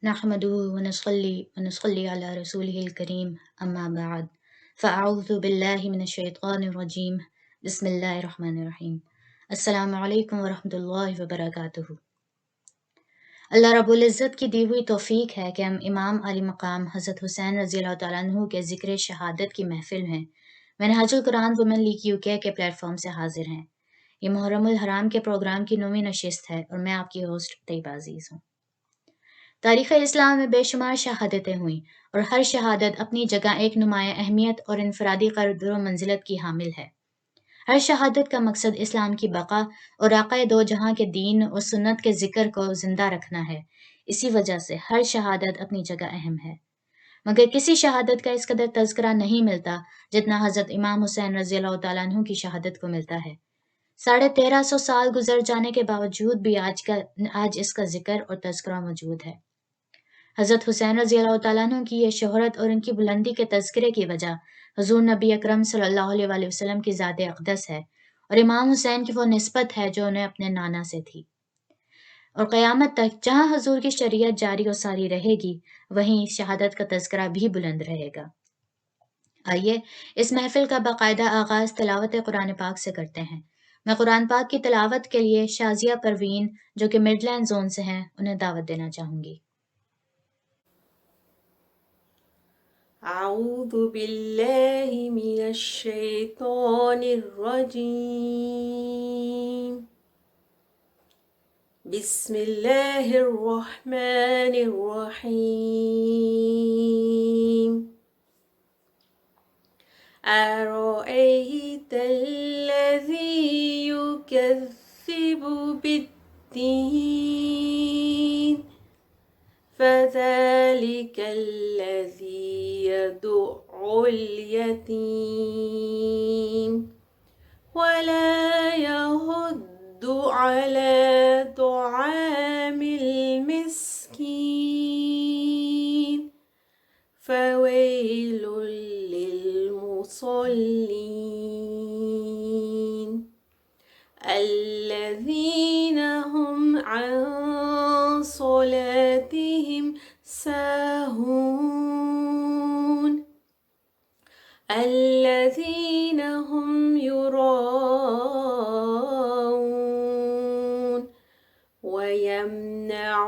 نحمده ونصلي على رسوله الكريم أما بعد فأعوذ بالله من الشيطان الرجيم بسم الله الرحمن الرحيم السلام علیکم ورحمۃ اللہ وبرکاتہ۔ اللہ رب العزت کی دی ہوئی توفیق ہے کہ ہم امام علی مقام حضرت حسین رضی اللہ تعالیٰ عنہ کے ذکر شہادت کی محفل میں منہاج القرآن وومن لیگ UK کے پلیٹ فارم سے حاضر ہیں۔ یہ محرم الحرام کے پروگرام کی 9ویں نشست ہے اور میں آپ کی ہوسٹ طیبہ عزیز ہوں۔ تاریخ اسلام میں بے شمار شہادتیں ہوئیں اور ہر شہادت اپنی جگہ ایک نمایاں اہمیت اور انفرادی قدر و منزلت کی حامل ہے۔ ہر شہادت کا مقصد اسلام کی بقا اور آقا دو جہاں کے دین اور سنت کے ذکر کو زندہ رکھنا ہے۔ اسی وجہ سے ہر شہادت اپنی جگہ اہم ہے، مگر کسی شہادت کا اس قدر تذکرہ نہیں ملتا جتنا حضرت امام حسین رضی اللہ تعالیٰ عنہ کی شہادت کو ملتا ہے۔ 1350 سال گزر جانے کے باوجود بھی آج اس کا ذکر اور تذکرہ موجود ہے۔ حضرت حسین رضی اللہ تعالیٰ عنہ کی یہ شہرت اور ان کی بلندی کے تذکرے کی وجہ حضور نبی اکرم صلی اللہ علیہ وسلم کی ذات اقدس ہے اور امام حسین کی وہ نسبت ہے جو انہیں اپنے نانا سے تھی، اور قیامت تک جہاں حضور کی شریعت جاری و ساری رہے گی وہیں شہادت کا تذکرہ بھی بلند رہے گا۔ آئیے اس محفل کا باقاعدہ آغاز تلاوت قرآن پاک سے کرتے ہیں۔ میں قرآن پاک کی تلاوت کے لیے شازیہ پروین جو کہ مڈ لینڈ زون سے ہیں انہیں دعوت دینا چاہوں گی۔ اعوذ باللہ من الشیطان الرجیم، بسم اللہ الرحمن الرحیم۔ أرأيت الذي يكذب بالدين فذلك الذي يدع اليتيم ولا يحض على طعام المسكين فويل للمصلين الذين هم عن صلاتهم ساهون الذين هم يراءون ويمنعون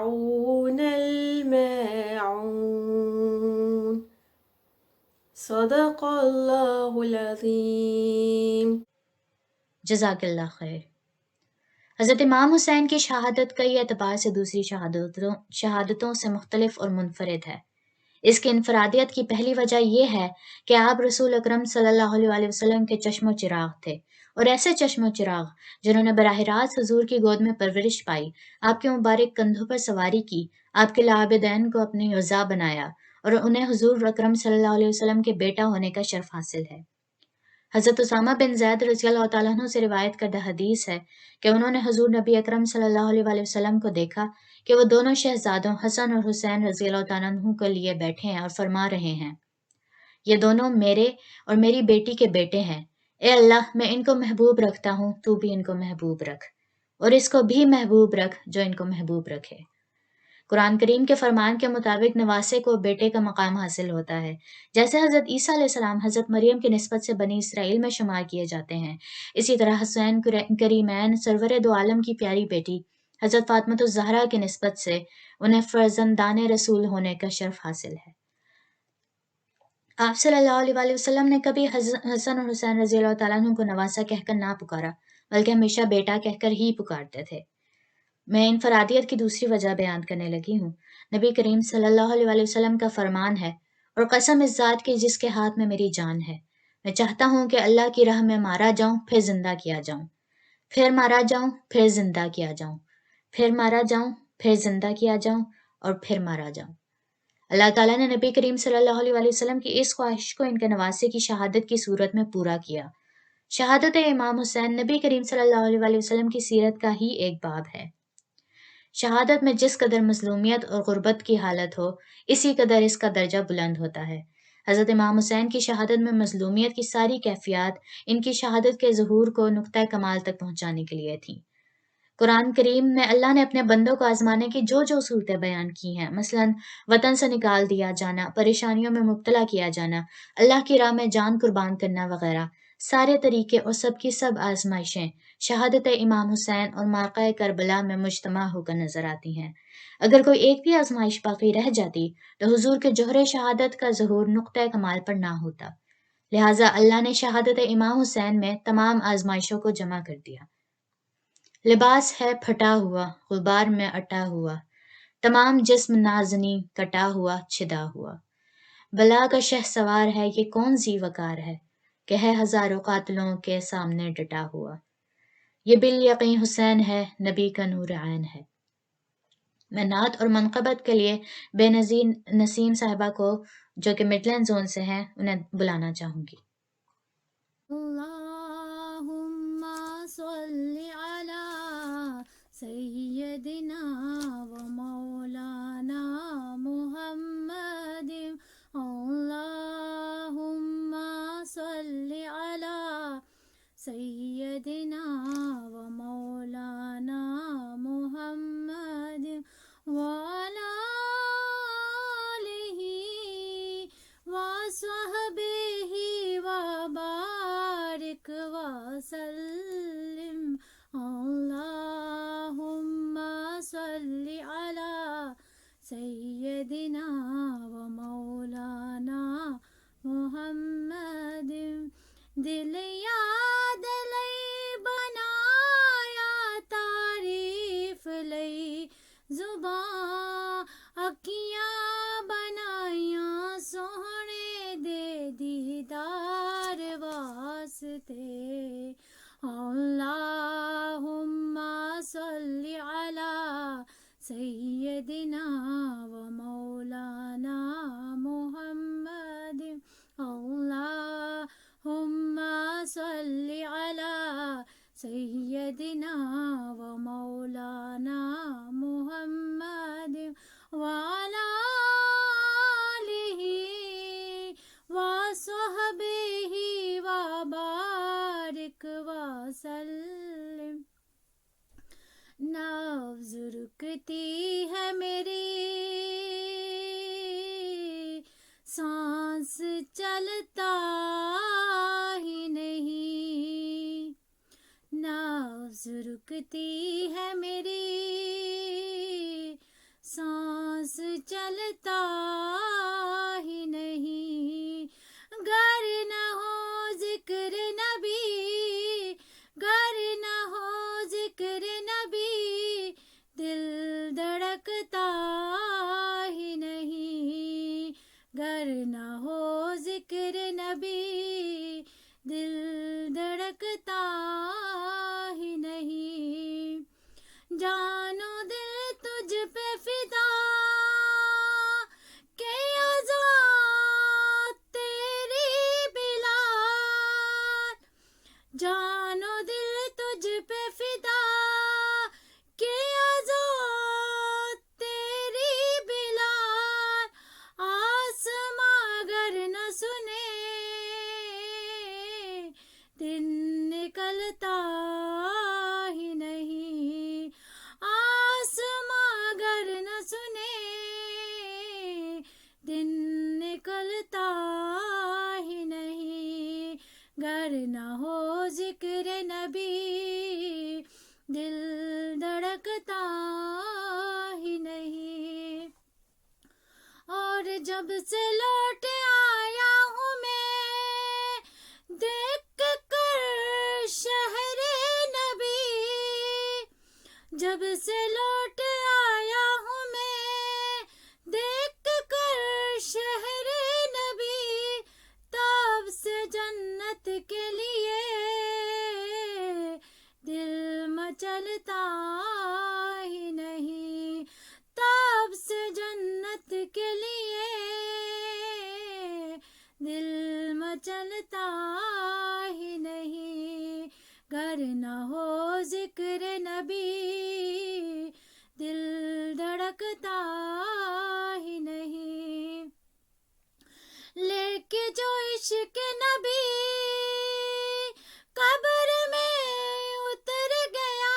الماعون۔ صدق اللہ العظیم۔ جزاک اللہ خیر۔ حضرت امام حسین کی شہادت کئی اعتبار سے دوسری شہادتوں سے مختلف اور منفرد ہے۔ اس کی انفرادیت کی پہلی وجہ یہ ہے کہ آپ رسول اکرم صلی اللہ علیہ وسلم کے چشم و چراغ تھے، اور ایسے چشم و چراغ جنہوں نے براہ راست حضور کی گود میں پرورش پائی، آپ کے مبارک کندھوں پر سواری کی، آپ کے لعابدین کو اپنی عزا بنایا، اور انہیں حضور اکرم صلی اللہ علیہ وسلم کے بیٹا ہونے کا شرف حاصل ہے۔ حضرت اسامہ بن زید رضی اللہ تعالیٰ عنہ سے روایت کردہ حدیث ہے کہ انہوں نے حضور نبی اکرم صلی اللہ علیہ وسلم کو دیکھا کہ وہ دونوں شہزادوں حسن اور حسین رضی اللہ تعالیٰ عنہ کے لیے بیٹھے ہیں اور فرما رہے ہیں، یہ دونوں میرے اور میری بیٹی کے بیٹے ہیں، اے اللہ میں ان کو محبوب رکھتا ہوں، تو بھی ان کو محبوب رکھ، اور اس کو بھی محبوب رکھ جو ان کو محبوب رکھے۔ قرآن کریم کے فرمان کے مطابق نواسے کو بیٹے کا مقام حاصل ہوتا ہے، جیسے حضرت عیسیٰ علیہ السلام حضرت مریم کی نسبت سے بنی اسرائیل میں شمار کیے جاتے ہیں، اسی طرح حسین کریمین سرور دو عالم کی پیاری بیٹی حضرت فاطمۃ الزہرا کی نسبت سے انہیں فرزندان رسول ہونے کا شرف حاصل ہے۔ آپ صلی اللہ علیہ وسلم نے کبھی حسن اور حسین رضی اللہ تعالیٰ عنہ کو نواسا کہہ کر نہ پکارا، بلکہ ہمیشہ بیٹا کہہ کر ہی پکارتے تھے۔ میں انفرادیت کی دوسری وجہ بیان کرنے لگی ہوں۔ نبی کریم صلی اللہ علیہ وسلم کا فرمان ہے، اور قسم اس ذات کی جس کے ہاتھ میں میری جان ہے، میں چاہتا ہوں کہ اللہ کی راہ میں مارا جاؤں، پھر زندہ کیا جاؤں، پھر مارا جاؤں، پھر زندہ کیا جاؤں، پھر مارا جاؤں، پھر زندہ کیا جاؤں، اور پھر مارا جاؤں۔ اللہ تعالیٰ نے نبی کریم صلی اللہ علیہ وسلم کی اس خواہش کو ان کے نواسے کی شہادت کی صورت میں پورا کیا۔ شہادت امام حسین نبی کریم صلی اللہ علیہ وسلم کی سیرت کا ہی ایک باب ہے۔ شہادت میں جس قدر مظلومیت اور غربت کی حالت ہو، اسی قدر اس کا درجہ بلند ہوتا ہے۔ حضرت امام حسین کی شہادت میں مظلومیت کی ساری کیفیات ان کی شہادت کے ظہور کو نقطۂ کمال تک پہنچانے کے لیے تھیں۔ قرآن کریم میں اللہ نے اپنے بندوں کو آزمانے کی جو جو صورتیں بیان کی ہیں، مثلا وطن سے نکال دیا جانا، پریشانیوں میں مبتلا کیا جانا، اللہ کی راہ میں جان قربان کرنا وغیرہ، سارے طریقے اور سب کی سب آزمائشیں شہادت امام حسین اور موقع کربلا میں مجتمع ہو کر نظر آتی ہیں۔ اگر کوئی ایک بھی آزمائش باقی رہ جاتی تو حضور کے جوہر شہادت کا ظہور نقطۂ کمال پر نہ ہوتا، لہٰذا اللہ نے شہادت امام حسین میں تمام آزمائشوں کو جمع کر دیا۔ لباس ہے پھٹا ہوا، غبار میں اٹا ہوا، تمام جسم نازنی کٹا ہوا چھدا ہوا، بلا کا شہ سوار ہے یہ کون سی وقار ہے کہ ہے ہزاروں قاتلوں کے سامنے ڈٹا ہوا، یہ بالیقین حسین ہے نبی کا نور عین ہے۔ میں نعت اور منقبت کے لیے بے نظیر نسیم صاحبہ کو جو کہ مڈلینڈ زون سے ہیں انہیں بلانا چاہوں گی۔ اللهم صل على سيدنا ومولانا محمد اللهم صل على سيدنا ومولانا محمد وعلى آله وصحبه وبارك وسلم اللهم صل على سيدنا ومولانا محمد دل یاد لئی بنایا تعریف لئی زباں اکھیاں بنائیاں سوہنے دے دیدار واسطے اللہم صل علی سیدنا و مولانا محمد اللہم صل علی سیدنا و مولانا محمد وعلی آلہ وصحبہ وبارک وسلم۔ نبض رکتی ہے میری، سانس چلتا ہی نہیں، نبض رکتی ہے میری، سانس چلتا ہی نہیں، گر نہ ہو ذکر نبی، گر نہ ہو ذکر نبی، دل دھڑکتا ہی نہیں، گر نہ ہو ذکر نبی، دل دھڑکتا ہی نہیں، جانو دل تجھ پہ فدا کہ آزاد تیری بلاد، جانو دل تجھ پہ فدا کہ آزاد تیری بلاد، آسماں اگر نہ سنے دن نکلتا ہی نہیں، آسماں اگر نہ سنے دن نکلتا ہی نہیں، گر نہ ہو ذکر نبی، دل دھڑکتا ہی نہیں، اور جب سے لوٹ آیا ہوں میں دیکھ کر شہر نبی، جب سے لوٹ آیا ہوں میں دیکھ کر شہر نبی، تب سے جنت کے لیے دل مچلتا ہی نہیں، تب سے جنت کے لیے دل مچلتا ہی نہیں، گر نہ ہو ذکر نبی، دل دھڑکتا ہی نہیں، لے کے جو عشق نبی قبر میں اتر گیا،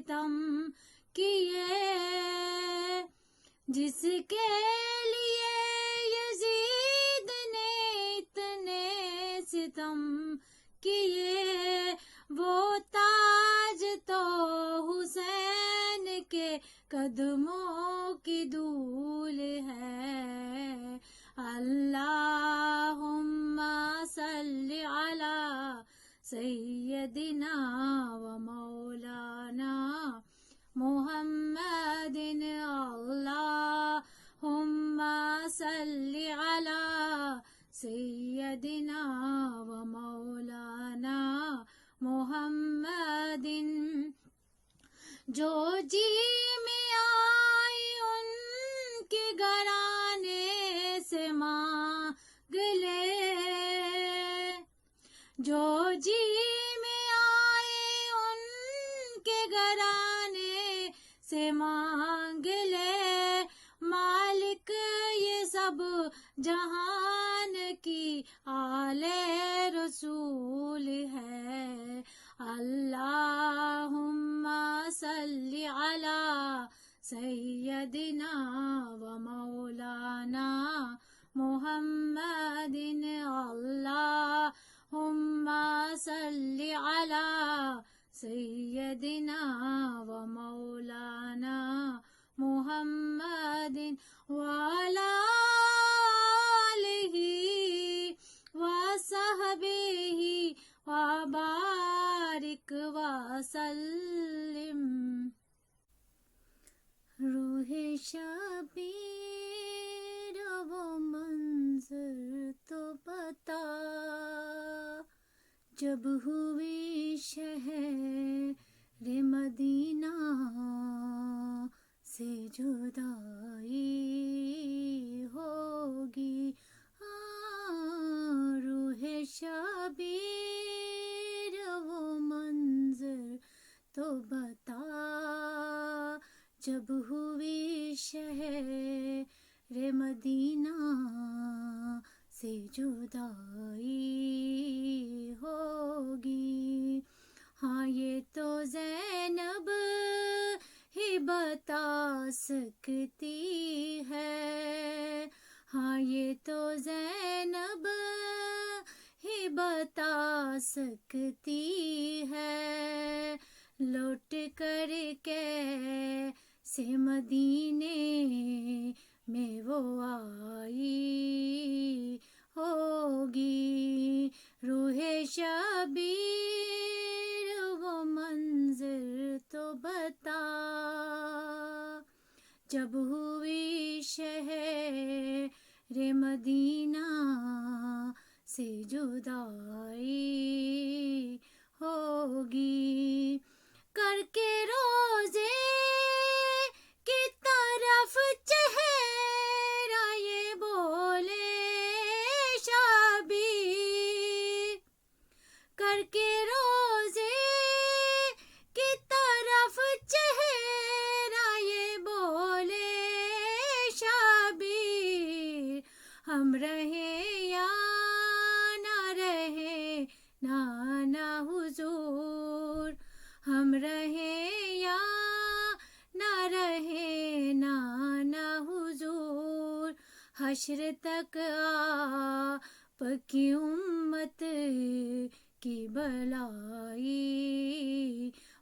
ستم کیے، جس کے لیے یزید نے اتنے ستم کیے، وہ تاج تو حسین کے قدموں کی دھول ہے۔ اللہم صلی علی سیدنا و مولانا محمد، اللہم صلی علی سیدنا و مولانا محمد، جو جی میں آئی ان کے گھرانے سے مانگ لے، جو جی میں آئے ان کے گھرانے سے مانگ لے، مالک یہ سب جہان کی آل رسول ہے۔ اللہم صلی علی سیدنا و مولانا محمد، اللہم صلی علی سیدنا و مولانا محمد وعلی آلہ وصحبہ وبارک وسلم۔ روح شبیر وہ منظر تو بتا، جب ہوئی شہر مدینہ سے جدائی ہوگی۔ روح شبیر وہ منظر تو بتا، جب ہوئی شہر مدینہ سے جدائی ہوگی۔ ہاں یہ تو زینب ہی بتا سکتی ہے، ہاں یہ تو زینب ہی بتا سکتی ہے، لوٹ کر کے سے مدینے میں وہ آئی ہوگی۔ روح شبیر وہ منظر تو بتا، جب ہوئی شہر مدینہ سے جدائی ہوگی۔ کر کے روزے کی طرف چہرہ یہ بولے شبیر، کر کے روزے کی طرف چہرہ یہ بولے شبیر، ہم رہے یا نہ رہے نانا حضور، ہم رہے یا نہ رہے نانا حضور، حشر تک آپ کی امت کی بلائی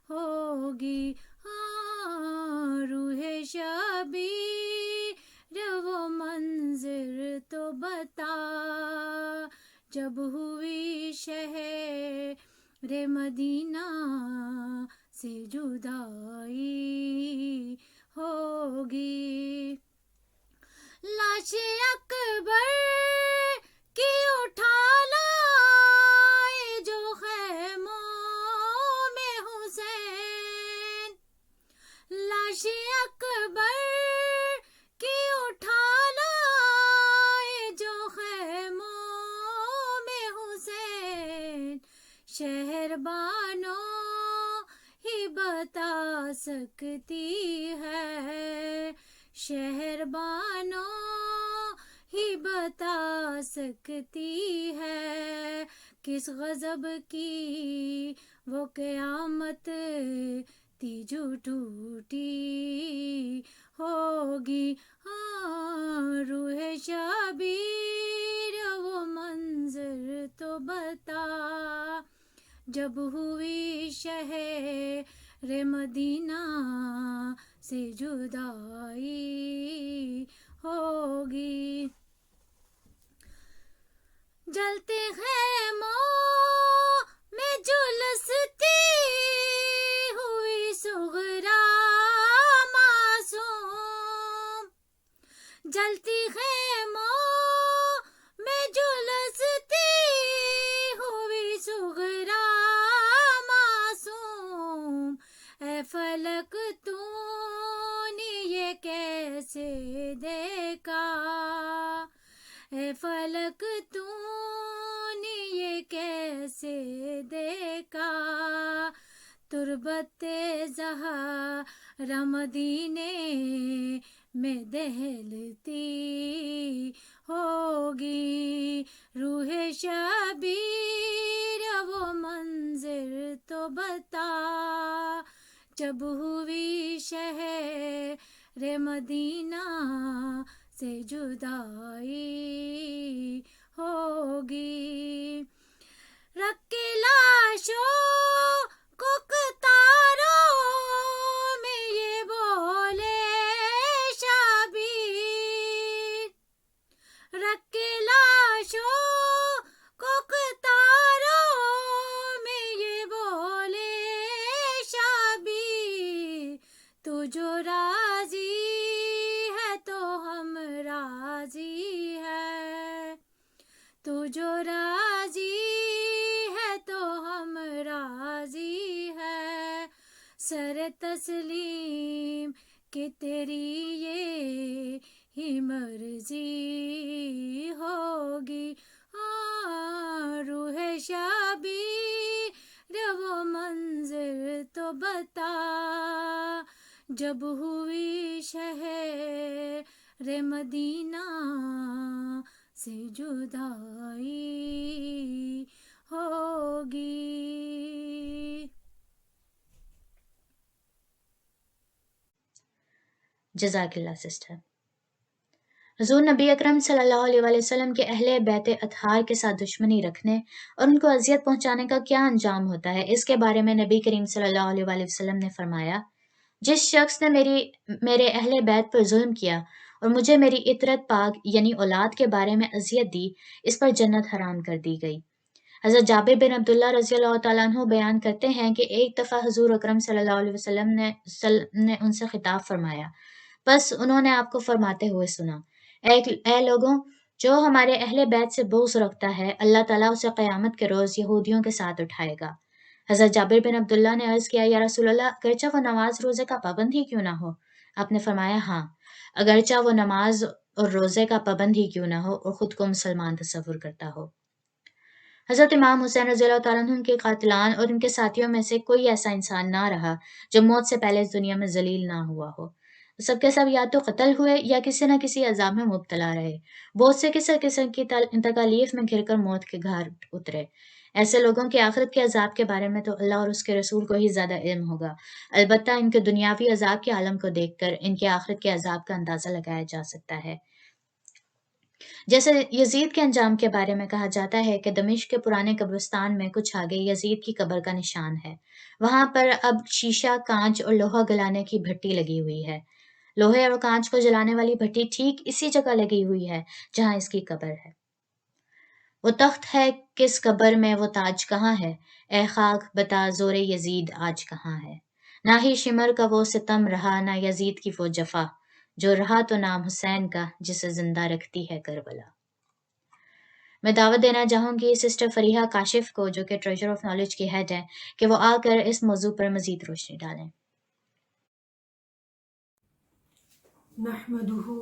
ہوگی۔ روح شبیر وہ منظر تو بتا، جب ہوئی شہر مدینہ سے جدائی ہوگی۔ لاش اکبر کی اٹھا لائے جو خیموں میں حسین، لاش اکبر کی اٹھا لائے جو خیموں میں حسین، شہر بانوں ہی بتا سکتی ہے، شہر بانوں ہی بتا سکتی ہے، کس غضب کی وہ قیامت تیجو ٹوٹی ہوگی. روح شبیر وہ منظر تو بتا جب ہوئی شہر مدینہ سے جدائی ہوگی. جلتے خیموں میں جلستی ہوئی صغرا معصوم. جلتی خیموں میں جلستی ہوئی صغرا معصوم. اے فلک تو نے یہ کیسے دیکھا، اے فلک تو نے یہ کیسے دیکھا. تربت زہرا مدینے میں دہلتی ہوگی. روح شبیر وہ منظر تو بتا جب ہوئی شہر مدینہ سے جدائی ہوگی. رکھ کے لاشوں کو قطاروں میں یہ بولے شبیر. رکھ کے لاشوں کو قطاروں میں یہ بولے شبیر. تو جو راضی ہے تو ہم راضی ہے، تو جو راضی ہے تو ہم راضی ہے. سر تسلیم کہ تیری یہ ہی مرضی ہوگی. روح شبیر وہ منظر تو بتا جب ہوئی شہر مدینہ سے جدائی ہوگی. جزاک اللہ سسٹر. حضور نبی اکرم صلی اللہ علیہ وآلہ وسلم کے اہل بیت اطہار کے ساتھ دشمنی رکھنے اور ان کو اذیت پہنچانے کا کیا انجام ہوتا ہے، اس کے بارے میں نبی کریم صلی اللہ علیہ وآلہ وسلم نے فرمایا، جس شخص نے میرے اہل بیت پر ظلم کیا اور مجھے میری عترت پاک یعنی اولاد کے بارے میں اذیت دی، اس پر جنت حرام کر دی گئی. حضرت جابر بن عبداللہ رضی اللہ تعالیٰ عنہ بیان کرتے ہیں کہ ایک دفعہ حضور اکرم صلی اللہ علیہ وسلم نے ان سے خطاب فرمایا، بس انہوں نے آپ کو فرماتے ہوئے سنا، اے لوگوں، جو ہمارے اہل بیت سے بغض رکھتا ہے اللہ تعالیٰ اسے قیامت کے روز یہودیوں کے ساتھ اٹھائے گا. حضرت جابر بن عبداللہ نے عرض کیا، یا رسول اللہ، اگرچہ وہ نماز روزے کا پابند ہی کیوں نہ ہو؟ آپ نے فرمایا، ہاں، اگرچہ وہ نماز اور روزے کا پابند ہی کیوں نہ ہو اور خود کو مسلمان تصور کرتا ہو. حضرت امام حسین رضی اللہ تعالیٰ عنہ کے قاتلان اور ان کے ساتھیوں میں سے کوئی ایسا انسان نہ رہا جو موت سے پہلے اس دنیا میں ذلیل نہ ہوا ہو. سب کے سب یا تو قتل ہوئے یا کسی نہ کسی عذاب میں مبتلا رہے. بہت سے کسی قسم کی تکالیف میں گھر کر موت کے گھاٹ اترے. ایسے لوگوں کے آخرت کے عذاب کے بارے میں تو اللہ اور اس کے رسول کو ہی زیادہ علم ہوگا. البتہ ان کے دنیاوی عذاب کے عالم کو دیکھ کر ان کے آخرت کے عذاب کا اندازہ لگایا جا سکتا ہے. جیسے یزید کے انجام کے بارے میں کہا جاتا ہے کہ دمشق کے پرانے قبرستان میں کچھ آگے یزید کی قبر کا نشان ہے. وہاں پر اب شیشہ، کانچ اور لوہا گلانے کی بھٹی لگی ہوئی ہے. لوہے اور کانچ کو جلانے والی بھٹی ٹھیک اسی جگہ لگی ہوئی ہے جہاں اس کی قبر ہے. وہ تخت ہے کس قبر میں، وہ تاج کہاں ہے، اے خاک بتا زور یزید آج کہاں ہے. نہ ہی شمر کا وہ ستم رہا، نہ یزید کی وہ جفا، جو رہا تو نام حسین کا جسے زندہ رکھتی ہے کربلا. میں دعوت دینا چاہوں گی سسٹر فریحہ کاشف کو، جو کہ ٹریجر آف نالج کی ہیڈ ہے، کہ وہ آ کر اس موضوع پر مزید روشنی ڈالیں. نحمده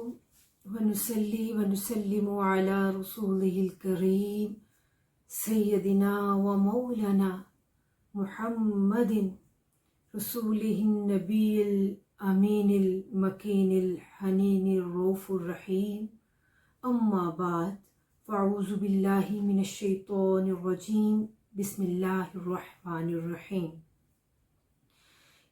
ونصلي ونسلم على رسوله الكريم سيدنا ومولانا محمد رسوله النبي الأمين المكين الحنين الرؤوف الرحيم. أما بعد، فأعوذ بالله من الشيطان الرجيم. بسم الله الرحمن الرحيم.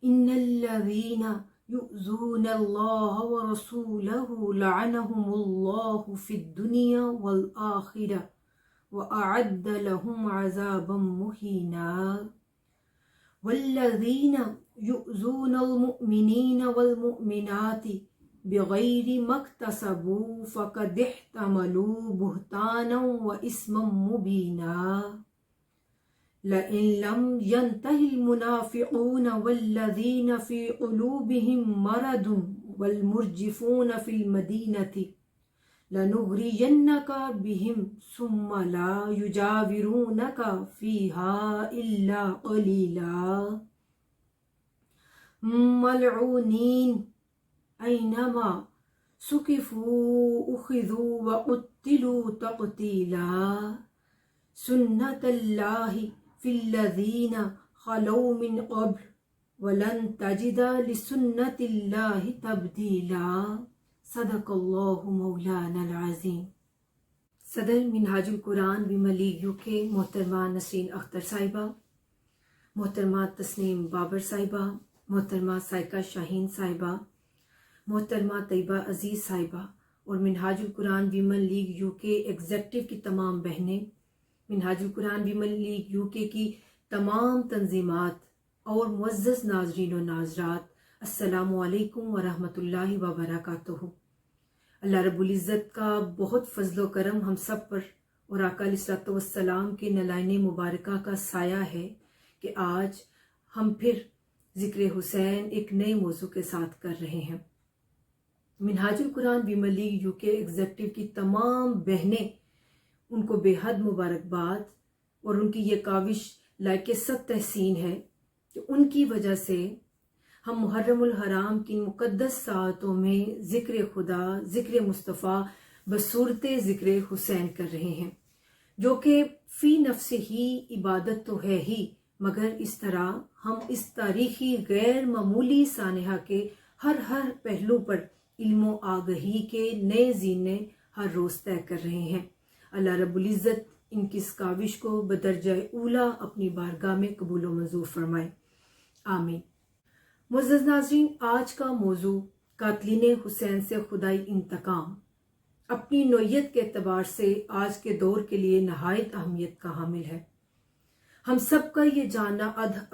ان الذین یؤذون اللہ ورسولہ لعنہم اللہ فی الدنیا والآخرہ وأعد لهم عذابا مهينا والذين يؤذون المؤمنين والمؤمنات بغير ما اكتسبوا فقد احتملوا بهتانا وإثما مبينا لئن لم ينته المنافقون والذين في قلوبهم مرض والمرجفون في المدينة لَنُغْرِيَنَّكَ بِهِمْ ثُمَّ لَا يُجَاوِرُونَكَ فِيهَا إِلَّا قَلِيلًا مَلْعُونِينَ أَيْنَمَا ثُقِفُوا أُخِذُوا وَقُتِّلُوا تَقْتِيلًا سُنَّةَ اللَّهِ فِي الَّذِينَ خَلَوْا مِنْ قَبْلُ وَلَنْ تَجِدَ لِسُنَّةِ اللَّهِ تَبْدِيلًا صدق اللہ مولانا العظیم۔ صدر منہاج القرآن ویمن لیگ یو کے محترمہ نسرین اختر صاحبہ، محترمہ تسنیم بابر صاحبہ، محترمہ سائقہ شاہین صاحبہ، محترمہ طیبہ عزیز صاحبہ اور منہاج القرآن ویمن لیگ یو کے ایگزیکٹو کی تمام بہنیں، منہاج القرآن ویمن لیگ یو کے کی تمام تنظیمات اور معزز ناظرین و ناظرات، السلام علیکم ورحمۃ اللہ وبرکاتہ۔ اللہ رب العزت کا بہت فضل و کرم ہم سب پر اور آقا علیہ الصلوۃ والسلام کے نلائن مبارکہ کا سایہ ہے کہ آج ہم پھر ذکر حسین ایک نئے موضوع کے ساتھ کر رہے ہیں۔ منہاج القرآن ویمن لیگ یو کے ایگزیکٹو کی تمام بہنیں، ان کو بے حد مبارکباد اور ان کی یہ کاوش لائق سب تحسین ہے کہ ان کی وجہ سے ہم محرم الحرام کی مقدس ساعتوں میں ذکر خدا، ذکر مصطفیٰ بصورت ذکر حسین کر رہے ہیں، جو کہ فی نفس ہی عبادت تو ہے ہی، مگر اس طرح ہم اس تاریخی غیر معمولی سانحہ کے ہر پہلو پر علم و آگہی کے نئے زینے ہر روز طے کر رہے ہیں۔ اللہ رب العزت ان کی اس کاوش کو بدرجہ اولا اپنی بارگاہ میں قبول و منظور فرمائے، آمین۔ معزز ناظرین، آج کا موضوع قاتلین حسین سے خدائی انتقام اپنی نوعیت کے اعتبار سے آج کے دور کے لیے نہایت اہمیت کا حامل ہے۔ ہم سب کا یہ جاننا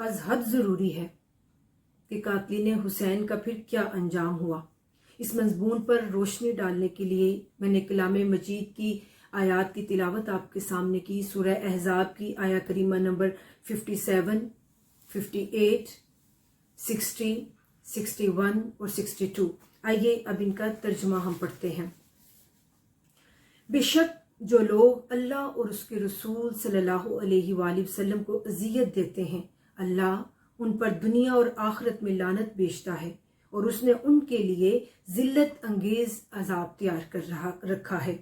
از حد ضروری ہے کہ قاتلین حسین کا پھر کیا انجام ہوا۔ اس مضمون پر روشنی ڈالنے کے لیے میں نے کلام مجید کی آیات کی تلاوت آپ کے سامنے کی، سورہ احزاب کی آیہ کریمہ نمبر 57، 58، 60، 61 اور 62۔ آئیے اب ان کا ترجمہ ہم پڑھتے ہیں۔ بے شک جو لوگ اللہ اور اس کے رسول صلی اللہ علیہ وآلہ وسلم کو اذیت دیتے ہیں، اللہ ان پر دنیا اور آخرت میں لعنت بھیجتا ہے اور اس نے ان کے لیے ذلت انگیز عذاب تیار کر رکھا ہے۔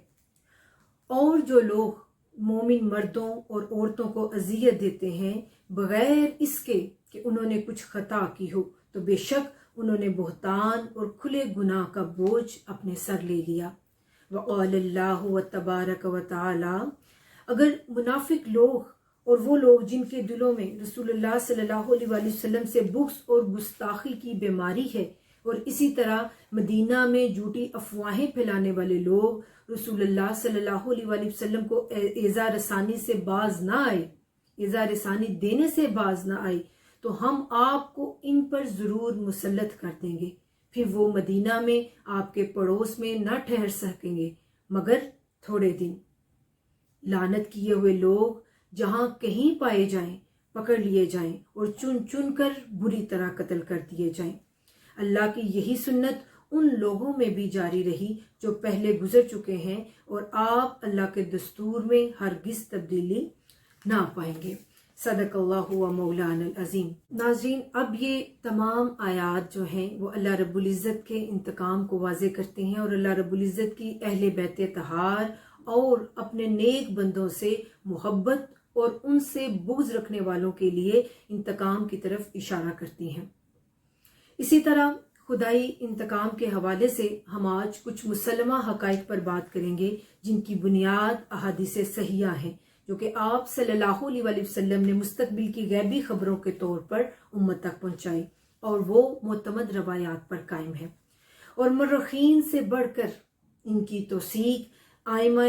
اور جو لوگ مومن مردوں اور عورتوں کو اذیت دیتے ہیں بغیر اس کے کہ انہوں نے کچھ خطا کی ہو، تو بے شک انہوں نے بہتان اور کھلے گناہ کا بوجھ اپنے سر لے لیا۔ وقال اللہ تبارک و تعالی، اگر منافق لوگ اور وہ لوگ جن کے دلوں میں رسول اللہ صلی اللہ علیہ وآلہ وسلم سے بغض اور گستاخی کی بیماری ہے، اور اسی طرح مدینہ میں جھوٹی افواہیں پھیلانے والے لوگ رسول اللہ صلی اللہ علیہ وآلہ وسلم کو ایذا رسانی سے باز نہ آئے، ایذا رسانی دینے سے باز نہ آئے، تو ہم آپ کو ان پر ضرور مسلط کر دیں گے، پھر وہ مدینہ میں آپ کے پڑوس میں نہ ٹھہر سکیں گے مگر تھوڑے دن۔ لعنت کیے ہوئے لوگ جہاں کہیں پائے جائیں پکڑ لیے جائیں اور چن چن کر بری طرح قتل کر دیے جائیں۔ اللہ کی یہی سنت ان لوگوں میں بھی جاری رہی جو پہلے گزر چکے ہیں، اور آپ اللہ کے دستور میں ہرگز تبدیلی نہ پائیں گے۔ صدق اللہ و مولانا العظیم۔ ناظرین، اب یہ تمام آیات جو ہیں وہ اللہ رب العزت کے انتقام کو واضح کرتے ہیں، اور اللہ رب العزت کی اہل بیت طہار اور اپنے نیک بندوں سے محبت اور ان سے بغض رکھنے والوں کے لیے انتقام کی طرف اشارہ کرتی ہیں۔ اسی طرح خدائی انتقام کے حوالے سے ہم آج کچھ مسلمہ حقائق پر بات کریں گے جن کی بنیاد احادیث صحیحہ ہیں، جو کہ آپ صلی اللہ علیہ وسلم نے مستقبل کی غیبی خبروں کے طور پر امت تک پہنچائی۔ اور وہ معتمد روایات پر قائم ہے، اور مرخین سے بڑھ کر ان کی توثیق آئمہ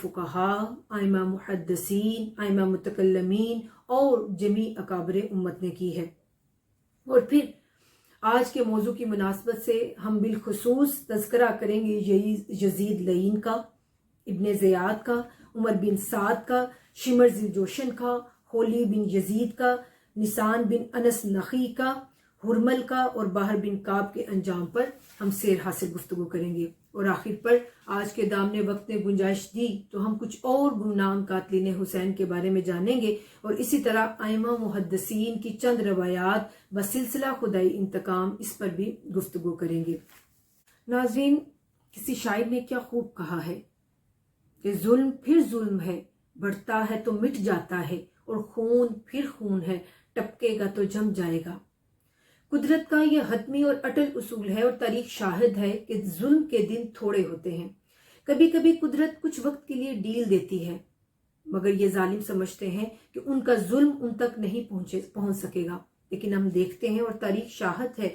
فقہا، آئمہ محدثین، آئمہ متکلمین اور جمیع اکابر امت نے کی ہے۔ اور پھر آج کے موضوع کی مناسبت سے ہم بالخصوص تذکرہ کریں گے یزید لعین کا، ابن زیاد کا، عمر بن سعد کا، شمر ذی الجوشن کا، ہولی بن یزید کا، نسان بن انس نخی کا، ہرمل کا اور باہر بن کعب کے انجام پر ہم سیر حاصل گفتگو کریں گے۔ اور آخر پر آج کے دامن وقت نے گنجائش دی تو ہم کچھ اور گمنام قاتلین حسین کے بارے میں جانیں گے، اور اسی طرح ائمہ محدثین کی چند روایات بسلسلہ خدائی انتقام اس پر بھی گفتگو کریں گے۔ ناظرین، کسی شاعر نے کیا خوب کہا ہے کہ ظلم پھر ظلم ہے، بڑھتا ہے تو مٹ جاتا ہے، اور خون پھر خون ہے، ٹپکے گا تو جم جائے گا۔ قدرت کا یہ حتمی اور اٹل اصول ہے، اور تاریخ شاہد ہے کہ ظلم کے دن تھوڑے ہوتے ہیں۔ کبھی کبھی قدرت کچھ وقت کے لیے ڈیل دیتی ہے، مگر یہ ظالم سمجھتے ہیں کہ ان کا ظلم ان تک نہیں پہنچ سکے گا۔ لیکن ہم دیکھتے ہیں اور تاریخ شاہد ہے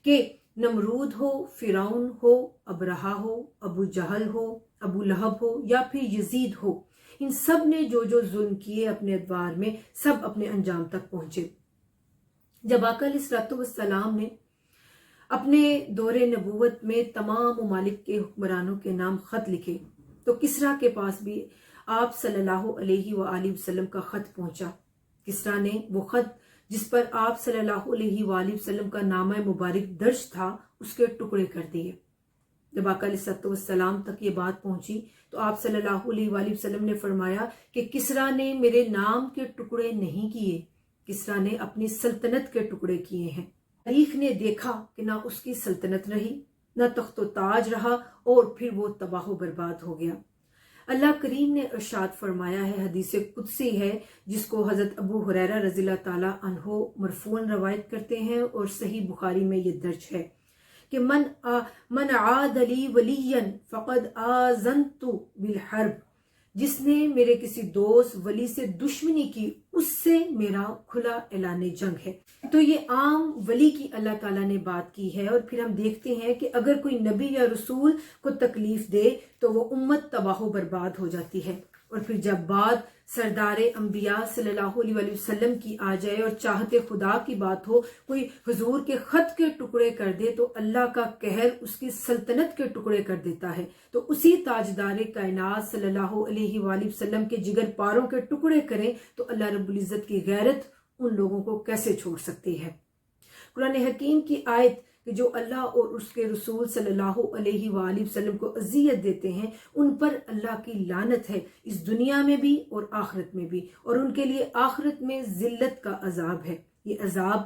کہ نمرود ہو، فرعون ہو، ابرہہ ہو، ابو جہل ہو، ابو لہب ہو یا پھر یزید ہو، ان سب نے جو ظلم کیے اپنے ادوار میں، سب اپنے انجام تک پہنچے۔ جب آقا علیہ الصلوۃ والسلام نے اپنے دور نبوت میں تمام ممالک کے حکمرانوں کے نام خط لکھے تو کسریٰ کے پاس بھی آپ صلی اللہ علیہ وآلہ وسلم کا خط پہنچا۔ کسریٰ نے وہ خط جس پر آپ صلی اللہ علیہ وآلہ وسلم کا نامہ مبارک درج تھا اس کے ٹکڑے کر دیے۔ جب آقا علیہ الصلوۃ والسلام تک یہ بات پہنچی تو آپ صلی اللہ علیہ وآلہ وسلم نے فرمایا کہ کسریٰ نے میرے نام کے ٹکڑے نہیں کیے، کسریٰ نے اپنی سلطنت کے ٹکڑے کیے ہیں۔ تاریخ نے دیکھا کہ نہ اس کی سلطنت رہی، نہ تخت و تاج رہا، اور پھر وہ تباہ و برباد ہو گیا۔ اللہ کریم نے ارشاد فرمایا ہے، حدیث قدسی ہے جس کو حضرت ابو ہریرہ رضی اللہ تعالی عنہ مرفوعاً روایت کرتے ہیں، اور صحیح بخاری میں یہ درج ہے کہ من عاد لی ولیا فقد آذنت بالحرب، جس نے میرے کسی دوست ولی سے دشمنی کی اس سے میرا کھلا اعلان جنگ ہے۔ تو یہ عام ولی کی اللہ تعالیٰ نے بات کی ہے، اور پھر ہم دیکھتے ہیں کہ اگر کوئی نبی یا رسول کو تکلیف دے تو وہ امت تباہ و برباد ہو جاتی ہے، اور پھر جب بات سردار انبیاء صلی اللہ علیہ وآلہ وسلم کی آ جائے اور چاہتے خدا کی بات ہو، کوئی حضور کے خط کے ٹکڑے کر دے تو اللہ کا قہر اس کی سلطنت کے ٹکڑے کر دیتا ہے۔ تو اسی تاجدار کائنات صلی اللہ علیہ وآلہ وسلم کے جگر پاروں کے ٹکڑے کریں تو اللہ رب العزت کی غیرت ان لوگوں کو کیسے چھوڑ سکتی ہے۔ قرآن حکیم کی آیت کہ جو اللہ اور اس کے رسول صلی اللہ علیہ وآلہ وسلم کو اذیت دیتے ہیں ان پر اللہ کی لعنت ہے، اس دنیا میں بھی اور آخرت میں بھی، اور ان کے لیے آخرت میں ذلت کا عذاب ہے۔ یہ عذاب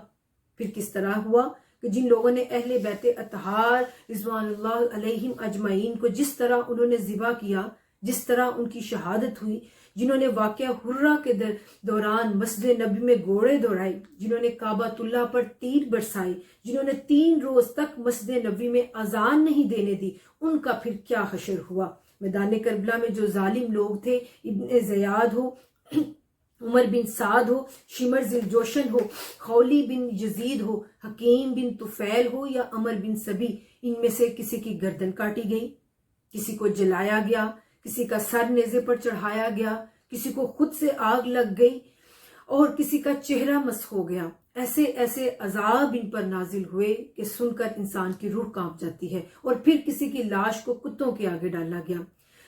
پھر کس طرح ہوا کہ جن لوگوں نے اہل بیت اطہار رضوان اللہ علیہم اجمعین کو جس طرح انہوں نے ذبح کیا، جس طرح ان کی شہادت ہوئی، جنہوں نے واقعہ حرہ کے دوران مسجد نبی میں گھوڑے دوڑائے، جنہوں نے کعبۃ اللہ پر تیر برسائے، جنہوں نے 3 روز تک مسجد نبی میں اذان نہیں دینے دی، ان کا پھر کیا حشر ہوا۔ میدان کربلا میں جو ظالم لوگ تھے، ابن زیاد ہو، عمر بن سعد ہو، شمر ذی الجوشن ہو، خولی بن یزید ہو، حکیم بن طفیل ہو یا عمر بن سبی، ان میں سے کسی کی گردن کاٹی گئی، کسی کو جلایا گیا، کسی کا سر نیزے پر چڑھایا گیا، کسی کو خود سے آگ لگ گئی، اور کسی کا چہرہ مسخ ہو گیا۔ ایسے ایسے عذاب ان پر نازل ہوئے کہ سن کر انسان کی روح کانپ جاتی ہے، اور پھر کسی کی لاش کو کتوں کے آگے ڈالا گیا۔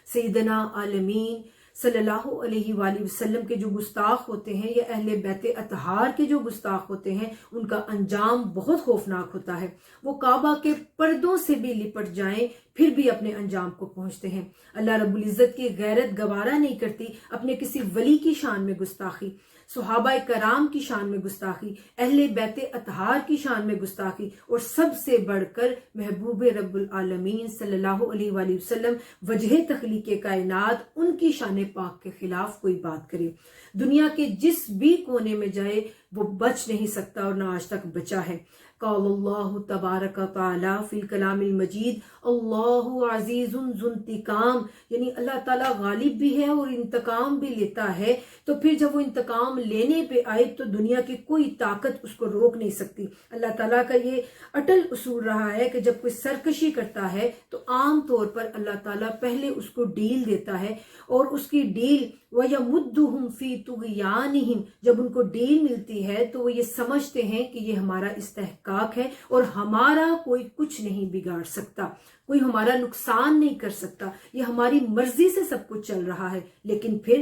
سیدنا عالمین صلی اللہ علیہ وآلہ وسلم کے جو گستاخ ہوتے ہیں یا اہل بیت اطہار کے جو گستاخ ہوتے ہیں ان کا انجام بہت خوفناک ہوتا ہے۔ وہ کعبہ کے پردوں سے بھی لپٹ جائیں پھر بھی اپنے انجام کو پہنچتے ہیں۔ اللہ رب العزت کی غیرت گوارا نہیں کرتی اپنے کسی ولی کی شان میں گستاخی، صحابہ کرام کی شان میں گستاخی، اہل بیت اطہار کی شان میں گستاخی، اور سب سے بڑھ کر محبوب رب العالمین صلی اللہ علیہ وآلہ وسلم وجہ تخلیق کائنات ان کی شان پاک کے خلاف کوئی بات کرے، دنیا کے جس بھی کونے میں جائے وہ بچ نہیں سکتا اور نہ آج تک بچا ہے۔ قال اللہ تبارک تعالی فی الکلام المجید اللہ عزیز ذو انتقام، یعنی اللہ تعالیٰ غالب بھی ہے اور انتقام بھی لیتا ہے۔ تو پھر جب وہ انتقام لینے پہ آئے تو دنیا کی کوئی طاقت اس کو روک نہیں سکتی۔ اللہ تعالیٰ کا یہ اٹل اصول رہا ہے کہ جب کوئی سرکشی کرتا ہے تو عام طور پر اللہ تعالیٰ پہلے اس کو ڈیل دیتا ہے، اور اس کی ڈیل وَيَمُدُّهُمْ فِي طُغْيَانِهِمْ، جب ان کو ڈیل ملتی ہے تو وہ یہ سمجھتے ہیں کہ یہ ہمارا استحقاق ہے اور ہمارا کوئی کچھ نہیں بگاڑ سکتا، کوئی ہمارا نقصان نہیں کر سکتا، یہ ہماری مرضی سے سب کچھ چل رہا ہے۔ لیکن پھر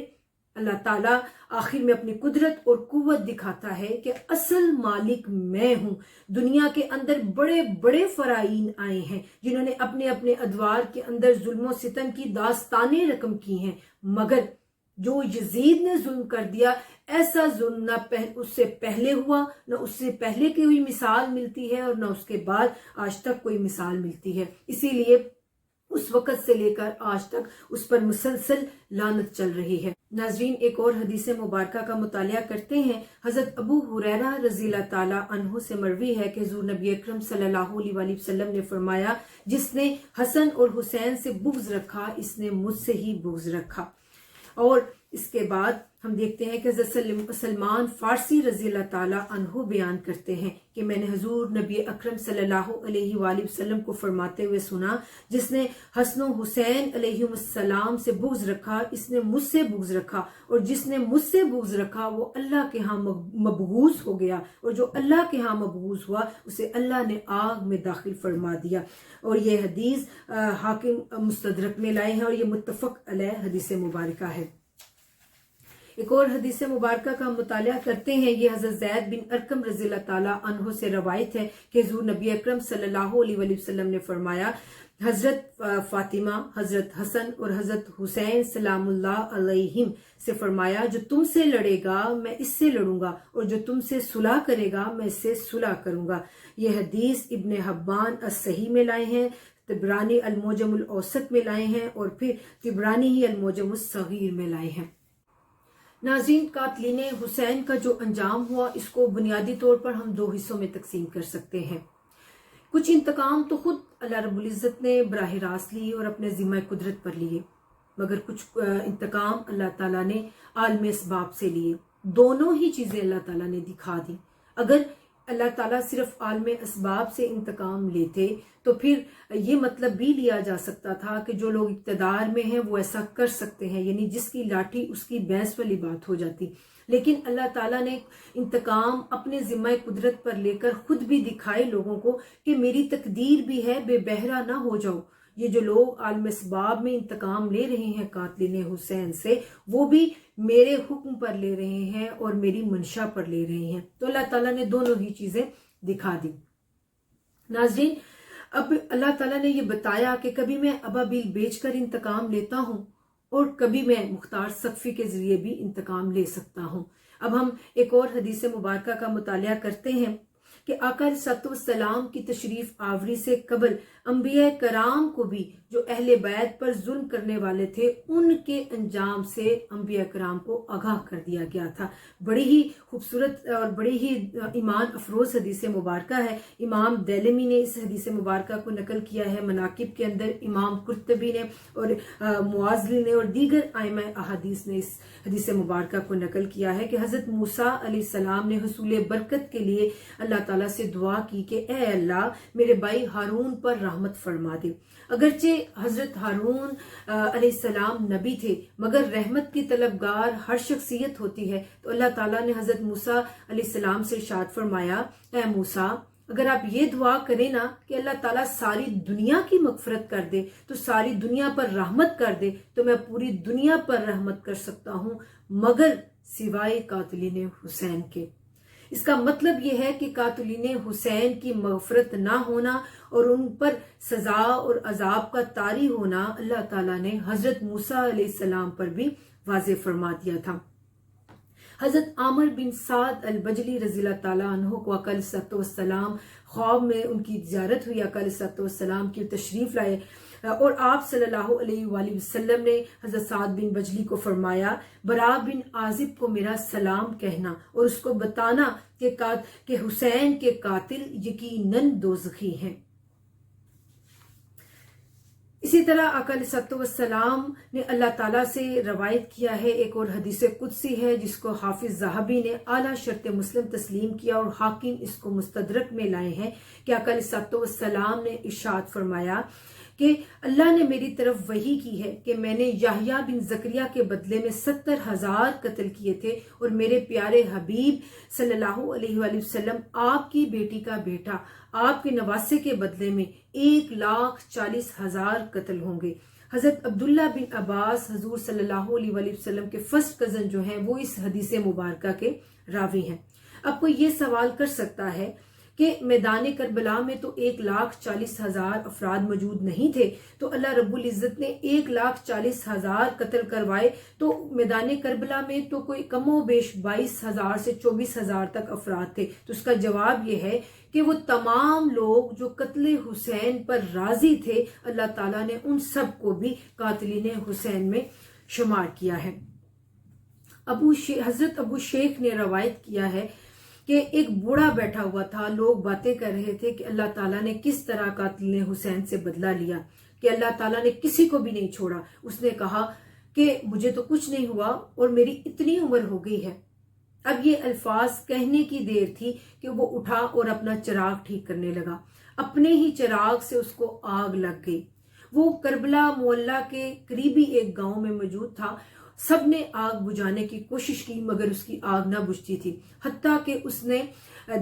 اللہ تعالیٰ آخر میں اپنی قدرت اور قوت دکھاتا ہے کہ اصل مالک میں ہوں۔ دنیا کے اندر بڑے بڑے فرعین آئے ہیں جنہوں نے اپنے اپنے ادوار کے اندر ظلم و ستم کی داستانیں رقم کی ہیں، مگر جو یزید نے ظلم کر دیا، ایسا ظلم نہ اس سے پہلے ہوا، نہ اس سے پہلے کی کوئی مثال ملتی ہے، اور نہ اس کے بعد آج تک کوئی مثال ملتی ہے۔ اسی لیے اس وقت سے لے کر آج تک اس پر مسلسل لعنت چل رہی ہے۔ ناظرین، ایک اور حدیث مبارکہ کا مطالعہ کرتے ہیں۔ حضرت ابو ہریرہ رضی اللہ تعالی عنہ سے مروی ہے کہ حضور نبی اکرم صلی اللہ علیہ وآلہ وسلم نے فرمایا، جس نے حسن اور حسین سے بغض رکھا، اس نے مجھ سے ہی بغض رکھا۔ اور اس کے بعد ہم دیکھتے ہیں کہ حضرت سلمان فارسی رضی اللہ تعالیٰ عنہ بیان کرتے ہیں کہ میں نے حضور نبی اکرم صلی اللہ علیہ وآلہ وسلم کو فرماتے ہوئے سنا، جس نے حسن و حسین علیہ السلام سے بغض رکھا، اس نے مجھ سے بغض رکھا، اور جس نے مجھ سے بغض رکھا وہ اللہ کے ہاں مبغوض ہو گیا، اور جو اللہ کے ہاں مبغوض ہوا اسے اللہ نے آگ میں داخل فرما دیا۔ اور یہ حدیث حاکم مستدرک میں لائے ہیں، اور یہ متفق علیہ حدیث مبارکہ ہے۔ ایک اور حدیث مبارکہ کا مطالعہ کرتے ہیں۔ یہ حضرت زید بن ارقم رضی اللہ تعالیٰ عنہ سے روایت ہے کہ حضور نبی اکرم صلی اللہ علیہ وآلہ وسلم نے فرمایا، حضرت فاطمہ، حضرت حسن اور حضرت حسین سلام اللہ علیہم سے فرمایا، جو تم سے لڑے گا میں اس سے لڑوں گا، اور جو تم سے صلح کرے گا میں اس سے صلح کروں گا۔ یہ حدیث ابن حبان الصحیح میں لائے ہیں، طبرانی المعجم الاوسط میں لائے ہیں، اور پھر طبرانی ہی المعجم الصغیر میں لائے ہیں۔ ناظرین، قاتلین حسین کا جو انجام ہوا، اس کو بنیادی طور پر ہم دو حصوں میں تقسیم کر سکتے ہیں۔ کچھ انتقام تو خود اللہ رب العزت نے براہ راست لیے اور اپنے ذمہ قدرت پر لیے، مگر کچھ انتقام اللہ تعالیٰ نے عالم اسباب سے لیے۔ دونوں ہی چیزیں اللہ تعالیٰ نے دکھا دی۔ اگر اللہ تعالیٰ صرف عالم اسباب سے انتقام لیتے تو پھر یہ مطلب بھی لیا جا سکتا تھا کہ جو لوگ اقتدار میں ہیں وہ ایسا کر سکتے ہیں، یعنی جس کی لاٹھی اس کی بھینس والی بات ہو جاتی۔ لیکن اللہ تعالیٰ نے انتقام اپنے ذمہ قدرت پر لے کر خود بھی دکھائے لوگوں کو کہ میری تقدیر بھی ہے، بے بہرا نہ ہو جاؤ۔ یہ جو لوگ عالم اسباب میں انتقام لے رہے ہیں قاتلین حسین سے، وہ بھی میرے حکم پر لے رہے ہیں اور میری منشا پر لے رہے ہیں۔ تو اللہ تعالیٰ نے دونوں ہی چیزیں دکھا دی۔ ناظرین، اب اللہ تعالیٰ نے یہ بتایا کہ کبھی میں ابابیل بیچ کر انتقام لیتا ہوں، اور کبھی میں مختار سقفی کے ذریعے بھی انتقام لے سکتا ہوں۔ اب ہم ایک اور حدیث مبارکہ کا مطالعہ کرتے ہیں کہ آقا علیہ السلام کی تشریف آوری سے قبل انبیاء کرام کو بھی جو اہل بیت پر ظلم کرنے والے تھے، ان کے انجام سے انبیاء کرام کو آگاہ کر دیا گیا تھا۔ بڑی ہی خوبصورت اور بڑی ہی ایمان افروز حدیث مبارکہ ہے۔ امام دیلمی نے اس حدیث مبارکہ کو نقل کیا ہے، مناقب کے اندر امام قرطبی نے اور معاذلی نے اور دیگر ائمہ احادیث نے اس حدیث مبارکہ کو نقل کیا ہے کہ حضرت موسیٰ علیہ السلام نے حصول برکت کے لیے اللہ تعالیٰ سے دعا کی کہ اے اللہ میرے بھائی ہارون پر رحمت فرما دے۔ اگرچہ حضرت ہارون علیہ السلام نبی تھے، مگر رحمت کی طلبگار ہر شخصیت ہوتی ہے، تو اللہ تعالیٰ نے حضرت موسیٰ علیہ السلام سے ارشاد فرمایا، اے موسیٰ اگر آپ یہ دعا کریں نا کہ اللہ تعالیٰ ساری دنیا کی مغفرت کر دے، تو ساری دنیا پر رحمت کر دے، تو میں پوری دنیا پر رحمت کر سکتا ہوں مگر سوائے قاتلین حسین کے۔ اس کا مطلب یہ ہے کہ قاتلین حسین کی مغفرت نہ ہونا اور ان پر سزا اور عذاب کا طاری ہونا اللہ تعالیٰ نے حضرت موسیٰ علیہ السلام پر بھی واضح فرما دیا تھا۔ حضرت عامر بن سعد البجلی رضی اللہ تعالیٰ عنہ کو آقا علیہ السلام خواب میں ان کی زیارت ہوئی، آقا علیہ السلام کی تشریف لائے، اور آپ صلی اللہ علیہ وآلہ وسلم نے حضرت سعد بن بجلی کو فرمایا، برا بن عازب کو میرا سلام کہنا اور اس کو بتانا کہ حسین کے قاتل یقیناً دوزخی ہیں۔ اسی طرح آقا علیہ الصلوۃ والسلام نے اللہ تعالیٰ سے روایت کیا ہے، ایک اور حدیث قدسی ہے جس کو حافظ ذہبی نے اعلیٰ شرط مسلم تسلیم کیا اور حاکم اس کو مستدرک میں لائے ہیں، کہ آقا علیہ الصلوۃ والسلام نے ارشاد فرمایا کہ اللہ نے میری طرف وحی کی ہے کہ میں نے یحییٰ بن زکریا کے بدلے میں 70,000 قتل کیے تھے، اور میرے پیارے حبیب صلی اللہ علیہ وآلہ وسلم آپ کی بیٹی کا بیٹا آپ کے نواسے کے بدلے میں 1,40,000 قتل ہوں گے۔ حضرت عبداللہ بن عباس حضور صلی اللہ علیہ وآلہ وسلم کے فرسٹ کزن جو ہیں وہ اس حدیث مبارکہ کے راوی ہیں۔ اب کوئی یہ سوال کر سکتا ہے کہ میدان کربلا میں تو 1,40,000 افراد موجود نہیں تھے، تو اللہ رب العزت نے 1,40,000 قتل کروائے، تو میدان کربلا میں تو کوئی کم و بیش 22,000 سے 24,000 تک افراد تھے۔ تو اس کا جواب یہ ہے کہ وہ تمام لوگ جو قتل حسین پر راضی تھے، اللہ تعالیٰ نے ان سب کو بھی قاتلین حسین میں شمار کیا ہے۔ حضرت ابو شیخ نے روایت کیا ہے کہ ایک بوڑھا بیٹھا ہوا تھا، لوگ باتیں کر رہے تھے کہ اللہ تعالیٰ نے کس طرح قاتلین حسین سے بدلہ لیا، کہ اللہ تعالیٰ نے کسی کو بھی نہیں چھوڑا۔ اس نے کہا کہ مجھے تو کچھ نہیں ہوا اور میری اتنی عمر ہو گئی ہے۔ اب یہ الفاظ کہنے کی دیر تھی کہ وہ اٹھا اور اپنا چراغ ٹھیک کرنے لگا، اپنے ہی چراغ سے اس کو آگ لگ گئی۔ وہ کربلا معلیٰ کے قریبی ایک گاؤں میں موجود تھا، سب نے آگ بجھانے کی کوشش کی مگر اس کی آگ نہ بجھتی تھی، حتیٰ کہ اس نے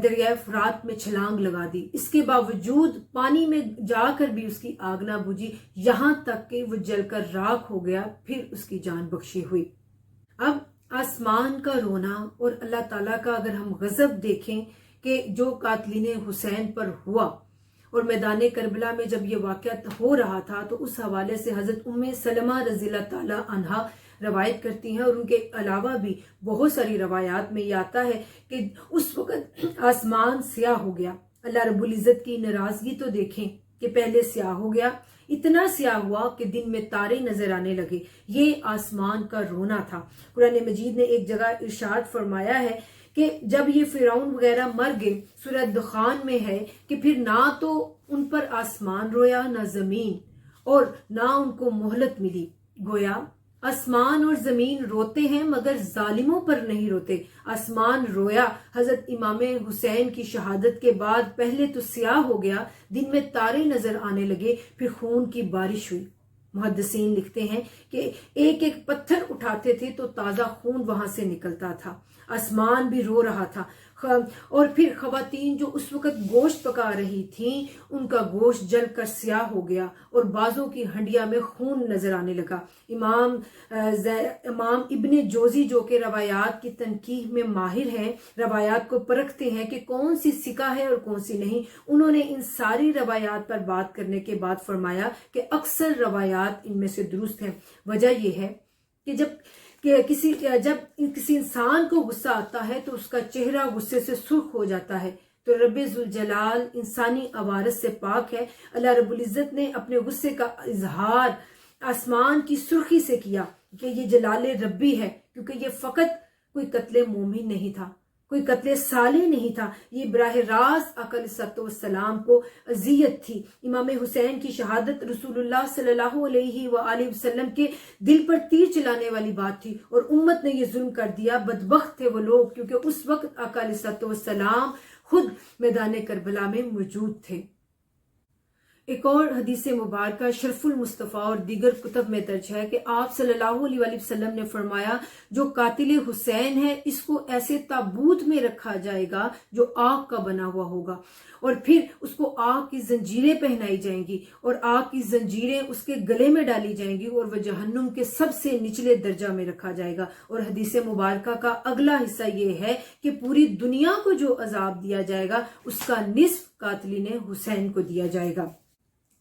دریائے فرات میں چھلانگ لگا دی، اس کے باوجود پانی میں جا کر بھی اس کی آگ نہ بجھی، یہاں تک کہ وہ جل کر راکھ ہو گیا، پھر اس کی جان بخشی ہوئی۔ اب آسمان کا رونا اور اللہ تعالیٰ کا اگر ہم غضب دیکھیں کہ جو قاتلین حسین پر ہوا، اور میدان کربلا میں جب یہ واقعہ ہو رہا تھا تو اس حوالے سے حضرت ام سلمہ رضی اللہ تعالیٰ عنہا روایت کرتی ہیں، اور ان کے علاوہ بھی بہت ساری روایات میں یہ آتا ہے کہ اس وقت آسمان سیاہ ہو گیا۔ اللہ رب العزت کی ناراضگی تو دیکھیں کہ پہلے سیاہ ہو گیا، اتنا سیاہ ہوا کہ دن میں تارے نظر آنے لگے، یہ آسمان کا رونا تھا۔ قرآن مجید نے ایک جگہ ارشاد فرمایا ہے کہ جب یہ فرعون وغیرہ مر گئے، سورہ دخان میں ہے کہ پھر نہ تو ان پر آسمان رویا نہ زمین، اور نہ ان کو مہلت ملی۔ گویا آسمان اور زمین روتے ہیں مگر ظالموں پر نہیں روتے۔ آسمان رویا حضرت امام حسین کی شہادت کے بعد، پہلے تو سیاہ ہو گیا، دن میں تارے نظر آنے لگے، پھر خون کی بارش ہوئی۔ محدثین لکھتے ہیں کہ ایک ایک پتھر اٹھاتے تھے تو تازہ خون وہاں سے نکلتا تھا، آسمان بھی رو رہا تھا۔ اور پھر خواتین جو اس وقت گوشت پکا رہی تھیں، ان کا گوشت جل کر سیاہ ہو گیا اور بازوں کی ہنڈیا میں خون نظر آنے لگا۔ امام ابن جوزی جو کہ روایات کی تنقیح میں ماہر ہیں، روایات کو پرکھتے ہیں کہ کون سی سکہ ہے اور کون سی نہیں، انہوں نے ان ساری روایات پر بات کرنے کے بعد فرمایا کہ اکثر روایات ان میں سے درست ہیں۔ وجہ یہ ہے کہ جب کسی انسان کو غصہ آتا ہے تو اس کا چہرہ غصے سے سرخ ہو جاتا ہے، تو رب ذوالجلال انسانی عوارض سے پاک ہے۔ اللہ رب العزت نے اپنے غصے کا اظہار آسمان کی سرخی سے کیا کہ یہ جلال ربی ہے، کیونکہ یہ فقط کوئی قتل مومن نہیں تھا، کوئی قتل صالح نہیں تھا، یہ براہ راست آقا علیہ الصلوۃ والسلام کو اذیت تھی۔ امام حسین کی شہادت رسول اللہ صلی اللہ علیہ وآلہ وسلم کے دل پر تیر چلانے والی بات تھی، اور امت نے یہ ظلم کر دیا۔ بدبخت تھے وہ لوگ، کیونکہ اس وقت آقا علیہ الصلوۃ والسلام خود میدان کربلا میں موجود تھے۔ ایک اور حدیث مبارکہ شرف المصطفیٰ اور دیگر کتب میں درج ہے کہ آپ صلی اللہ علیہ وآلہ وسلم نے فرمایا، جو قاتل حسین ہے اس کو ایسے تابوت میں رکھا جائے گا جو آگ کا بنا ہوا ہوگا، اور پھر اس کو آگ کی زنجیریں پہنائی جائیں گی، اور آگ کی زنجیریں اس کے گلے میں ڈالی جائیں گی، اور وہ جہنم کے سب سے نچلے درجہ میں رکھا جائے گا۔ اور حدیث مبارکہ کا اگلا حصہ یہ ہے کہ پوری دنیا کو جو عذاب دیا جائے گا اس کا نصف قاتلین حسین کو دیا جائے گا۔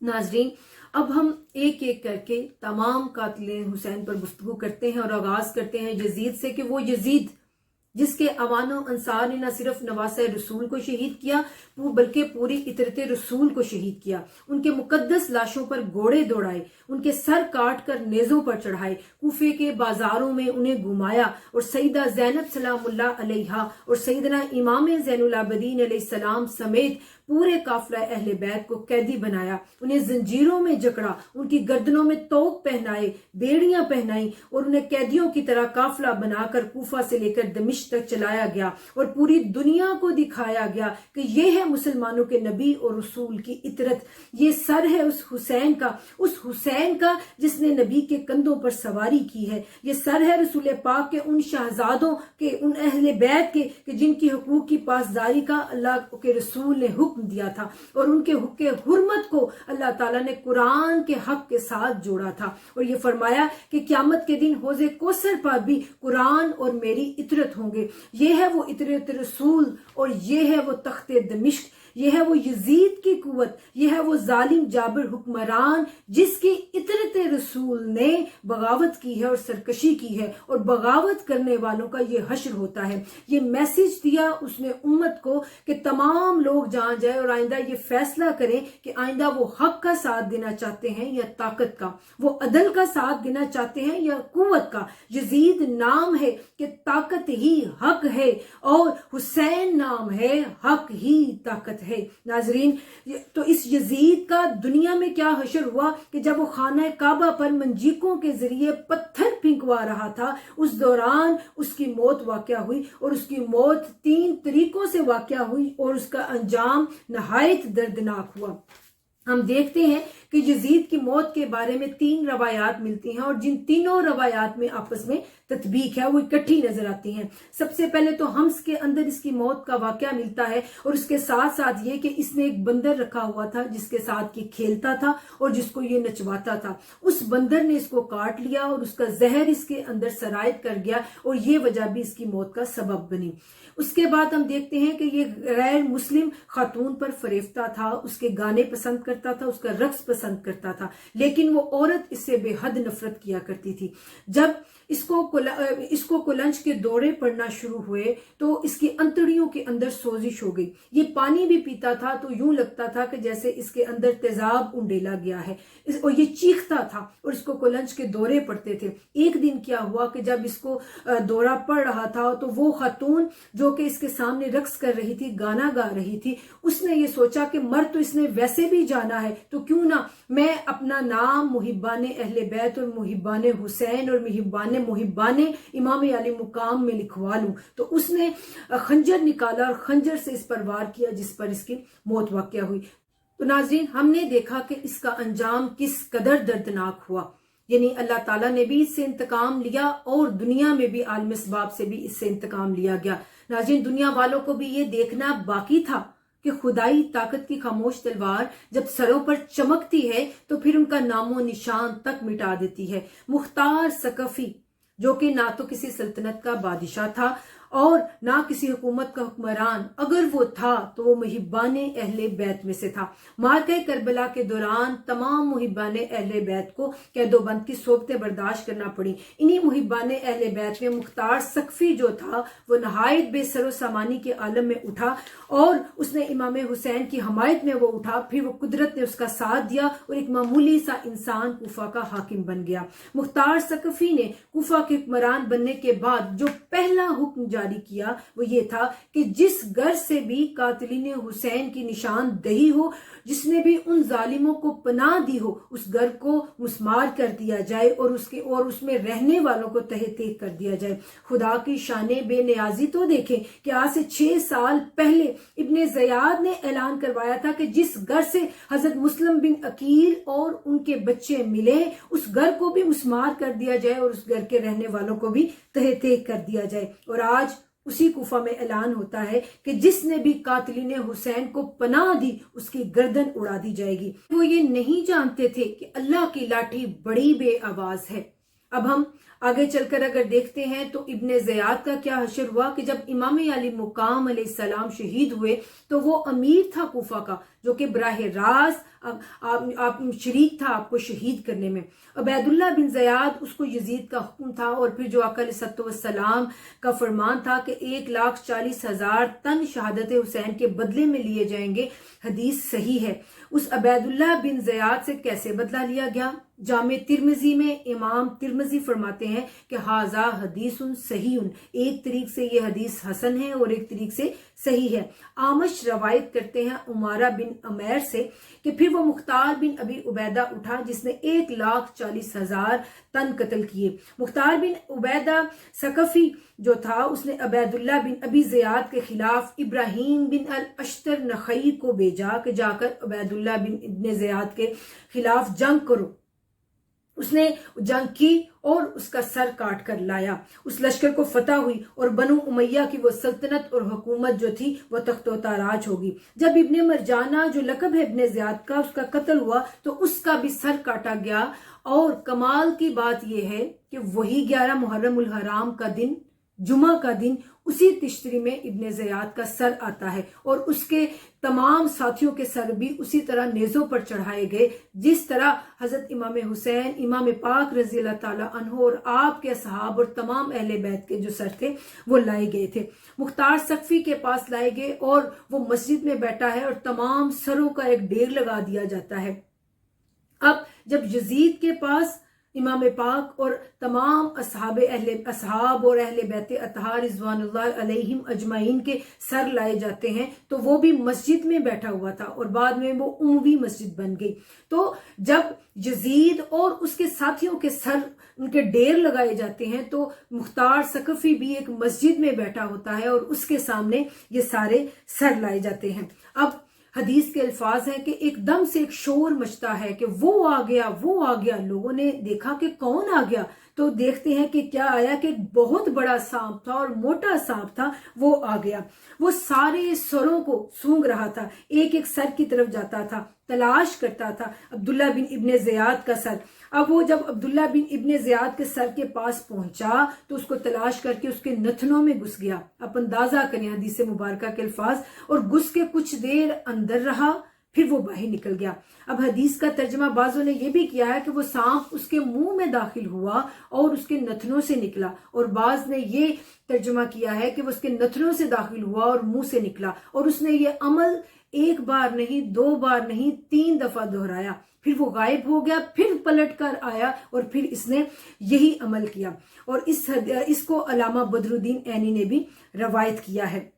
ناظرین، اب ہم ایک ایک کر کے تمام قاتلین حسین پر گفتگو کرتے ہیں، اور آغاز کرتے ہیں یزید سے کہ وہ یزید جس کے اعوان و انصار نے نہ صرف نواسہ رسول کو شہید کیا بلکہ پوری اطرت رسول کو شہید کیا، ان کے مقدس لاشوں پر گھوڑے دوڑائے، ان کے سر کاٹ کر نیزوں پر چڑھائے، کوفے کے بازاروں میں انہیں گھمایا، اور سیدہ زینب سلام اللہ علیہا اور سیدنا امام زین العابدین علیہ السلام سمیت پورے قافلہ اہل بیت کو قیدی بنایا، انہیں زنجیروں میں جکڑا، ان کی گردنوں میں توق پہنائے، بیڑیاں پہنائیں، اور انہیں قیدیوں کی طرح قافلہ بنا کر کوفہ سے لے کر دمشق تک چلایا گیا، اور پوری دنیا کو دکھایا گیا کہ یہ ہے مسلمانوں کے نبی اور رسول کی اطرت، یہ سر ہے اس حسین کا جس نے نبی کے کندھوں پر سواری کی ہے، یہ سر ہے رسول پاک کے ان شہزادوں کے، ان اہل بیت کے کہ جن کی حقوق کی پاسداری کا اللہ کے رسول نے حکم دیا تھا، اور ان کے حق حرمت کو اللہ تعالیٰ نے قرآن کے حق کے ساتھ جوڑا تھا، اور یہ فرمایا کہ قیامت کے دن حوض کوثر پر بھی قرآن اور میری اطرت ہوں گے، یہ ہے وہ اطرت رسول، اور یہ ہے وہ تخت دمشق، یہ ہے وہ یزید کی قوت، یہ ہے وہ ظالم جابر حکمران جس کی اطرت رسول نے بغاوت کی ہے اور سرکشی کی ہے، اور بغاوت کرنے والوں کا یہ حشر ہوتا ہے۔ یہ میسج دیا اس نے امت کو کہ تمام لوگ جان جائے اور آئندہ یہ فیصلہ کریں کہ آئندہ وہ حق کا ساتھ دینا چاہتے ہیں یا طاقت کا، وہ عدل کا ساتھ دینا چاہتے ہیں یا قوت کا۔ یزید نام ہے کہ طاقت ہی حق ہے، اور حسین نام ہے حق ہی طاقت ہے۔ ناظرین، تو اس یزید کا دنیا میں کیا حشر ہوا کہ جب وہ خانہ کعبہ پر منجیقوں کے ذریعے پتھر پھینکوا رہا تھا، اس دوران اس کی موت واقع ہوئی، اور اس کی موت 3 طریقوں سے واقع ہوئی، اور اس کا انجام نہایت دردناک ہوا۔ ہم دیکھتے ہیں کہ یزید کی موت کے بارے میں 3 روایات ملتی ہیں، اور جن تینوں روایات میں آپس میں تطبیق ہے وہ اکٹھی نظر آتی ہیں۔ سب سے پہلے تو حمص کے اندر اس کی موت کا واقعہ ملتا ہے، اور اس کے ساتھ ساتھ یہ کہ اس نے ایک بندر رکھا ہوا تھا جس کے ساتھ یہ کھیلتا تھا اور جس کو یہ نچواتا تھا، اس بندر نے اس کو کاٹ لیا اور اس کا زہر اس کے اندر سرایت کر گیا، اور یہ وجہ بھی اس کی موت کا سبب بنی۔ اس کے بعد ہم دیکھتے ہیں کہ یہ غیر مسلم خاتون پر فریفتہ تھا، اس کے گانے پسند کرتا تھا، اس کا رقص پسند کرتا تھا، لیکن وہ عورت اس سے بے حد نفرت کیا کرتی تھی۔ جب اس کو کلنج کے دورے پڑنا شروع ہوئے تو اس کی انتڑیوں کے اندر سوزش ہو گئی، یہ پانی بھی پیتا تھا تو یوں لگتا تھا کہ جیسے اس کے اندر تیزاب انڈیلا گیا ہے، اور یہ چیختا تھا اور اس کو کلنج کے دورے پڑتے تھے۔ ایک دن کیا ہوا کہ جب اس کو دورہ پڑ رہا تھا تو وہ خاتون جو کہ اس کے سامنے رقص کر رہی تھی، گانا گا رہی تھی، اس نے یہ سوچا کہ مر تو اس نے ویسے بھی جانا ہے تو کیوں نہ میں اپنا نام محبان اہل بیت اور محبان حسین اور محبان امام علی مقام میں لکھوا لوں۔ تو اس نے خنجر نکالا اور خنجر سے اس پر وار کیا، جس پر اس کی موت واقع ہوئی۔ تو ناظرین، ہم نے دیکھا کہ اس کا انجام کس قدر دردناک ہوا، یعنی اللہ تعالیٰ نے بھی اس سے انتقام لیا، اور دنیا میں بھی عالم اسباب سے بھی اس سے انتقام لیا گیا۔ ناظرین، دنیا والوں کو بھی یہ دیکھنا باقی تھا کہ خدائی طاقت کی خاموش تلوار جب سروں پر چمکتی ہے تو پھر ان کا نام و نشان تک مٹا دیتی ہے۔ مختار ثقفی، جو کہ نہ تو کسی سلطنت کا بادشاہ تھا اور نہ کسی حکومت کا حکمران، اگر وہ تھا تو وہ محبان اہل بیت میں سے تھا۔ معرکہ کربلا کے دوران تمام محبان اہل بیت کو قید و بند کی صحبتیں برداشت کرنا پڑی۔ انہی محبان اہل بیت میں مختار ثقفی جو تھا وہ نہایت بے سر و سامانی کے عالم میں اٹھا، اور اس نے امام حسین کی حمایت میں وہ اٹھا، پھر وہ قدرت نے اس کا ساتھ دیا اور ایک معمولی سا انسان کوفہ کا حاکم بن گیا۔ مختار ثقفی نے کوفہ کے حکمران بننے کے بعد جو پہلا حکم جاری کیا وہ یہ تھا کہ جس گھر سے بھی قاتلین حسین کی نشان دہی ہو، جس نے بھی ان ظالموں کو پناہ دی ہو، اس گھر کو مسمار کر دیا جائے اور اس میں رہنے والوں کو تہہ تیغ کر دیا جائے۔ خدا کی شان بے نیازی تو دیکھیں کہ آج سے 6 سال پہلے ابن زیاد نے اعلان کروایا تھا کہ جس گھر سے حضرت مسلم بن عقیل اور ان کے بچے ملے، اس گھر کو بھی مسمار کر دیا جائے اور اس گھر کے رہنے والوں کو بھی تہہ تیغ کر دیا جائے۔ اور آج اسی کوفہ میں اعلان ہوتا ہے کہ جس نے بھی قاتلین حسین کو پناہ دی اس کی گردن اڑا دی جائے گی۔ وہ یہ نہیں جانتے تھے کہ اللہ کی لاٹھی بڑی بے آواز ہے۔ اب ہم آگے چل کر اگر دیکھتے ہیں تو ابن زیاد کا کیا حشر ہوا کہ جب امام علی مقام علیہ السلام شہید ہوئے تو وہ امیر تھا کوفہ کا، جو کہ براہ راست آپ شریک تھا آپ کو شہید کرنے میں۔ عبید اللہ بن زیاد اس کو یزید کا حکم تھا، اور پھر جو آقا علیہ السلام کا فرمان تھا کہ 1,40,000 تن شہادت حسین کے بدلے میں لیے جائیں گے، حدیث صحیح ہے۔ اس عبید اللہ بن زیاد سے کیسے بدلہ لیا گیا؟ جامع ترمذی میں امام ترمذی فرماتے ہیں کہ ھذا حدیث صحیح، ایک طریق سے یہ حدیث حسن ہے اور ایک طریق سے صحیح ہے۔ آمش روایت کرتے ہیں عمارہ بن عمیر سے کہ پھر وہ مختار بن ابی عبیدہ اٹھا جس نے 1,40,000 تن قتل کیے۔ مختار بن عبیدہ ثقفی جو تھا اس نے عبید اللہ بن ابی زیاد کے خلاف ابراہیم بن الاشتر نخعی کو بھیجا کہ جا کر عبید اللہ بن ابن زیاد کے خلاف جنگ کرو۔ اس نے جنگ کی اور اس کا سر کاٹ کر لایا۔ اس لشکر کو فتح ہوئی اور بنو امیہ کی وہ سلطنت اور حکومت جو تھی وہ تخت و تاراج ہوگی۔ جب ابن مرجانہ جو لقب ہے ابن زیاد کا اس کا قتل ہوا تو اس کا بھی سر کاٹا گیا، اور کمال کی بات یہ ہے کہ وہی 11 محرم الحرام کا دن، جمعہ کا دن، اسی تشری میں ابن زیاد کا سر آتا ہے، اور اس کے تمام ساتھیوں کے سر بھی اسی طرح نیزوں پر چڑھائے گئے جس طرح حضرت امام حسین امام پاک رضی اللہ تعالیٰ عنہ اور آپ کے اصحاب اور تمام اہل بیت کے جو سر تھے وہ لائے گئے تھے۔ مختار ثقفی کے پاس لائے گئے اور وہ مسجد میں بیٹھا ہے اور تمام سروں کا ایک ڈھیر لگا دیا جاتا ہے۔ اب جب یزید کے پاس امام پاک اور تمام اصحاب اور اہل بیت اطہار رضوان اللہ علیہم اجمعین کے سر لائے جاتے ہیں تو وہ بھی مسجد میں بیٹھا ہوا تھا، اور بعد میں وہ عموی مسجد بن گئی۔ تو جب یزید اور اس کے ساتھیوں کے سر ان کے ڈھیر لگائے جاتے ہیں تو مختار ثقفی بھی ایک مسجد میں بیٹھا ہوتا ہے اور اس کے سامنے یہ سارے سر لائے جاتے ہیں۔ اب حدیث کے الفاظ ہیں کہ ایک دم سے ایک شور مچتا ہے کہ وہ آ گیا، وہ آ گیا۔ لوگوں نے دیکھا کہ کون آ گیا، تو دیکھتے ہیں کہ کیا آیا کہ ایک بہت بڑا سانپ تھا اور موٹا سانپ تھا، وہ آ گیا۔ وہ سارے سروں کو سونگھ رہا تھا، ایک ایک سر کی طرف جاتا تھا، تلاش کرتا تھا عبداللہ بن ابن زیاد کا سر۔ اب وہ جب عبداللہ بن ابن زیاد کے سر کے پاس پہنچا تو اس کو تلاش کر کے اس کے نتنوں میں گھس گیا۔ آپ اندازہ کریں حدیث مبارکہ کے الفاظ، اور گھس کے کچھ دیر اندر رہا پھر وہ باہر نکل گیا۔ اب حدیث کا ترجمہ بعضوں نے یہ بھی کیا ہے کہ وہ سانپ اس کے منہ میں داخل ہوا اور اس کے نتنوں سے نکلا، اور بعض نے یہ ترجمہ کیا ہے کہ وہ اس کے نتنوں سے داخل ہوا اور منہ سے نکلا، اور اس نے یہ عمل ایک بار نہیں، 2 بار نہیں، 3 دفعہ دہرایا۔ پھر وہ غائب ہو گیا، پھر پلٹ کر آیا اور پھر اس نے یہی عمل کیا، اور اس کو علامہ بدر الدین عینی نے بھی روایت کیا ہے۔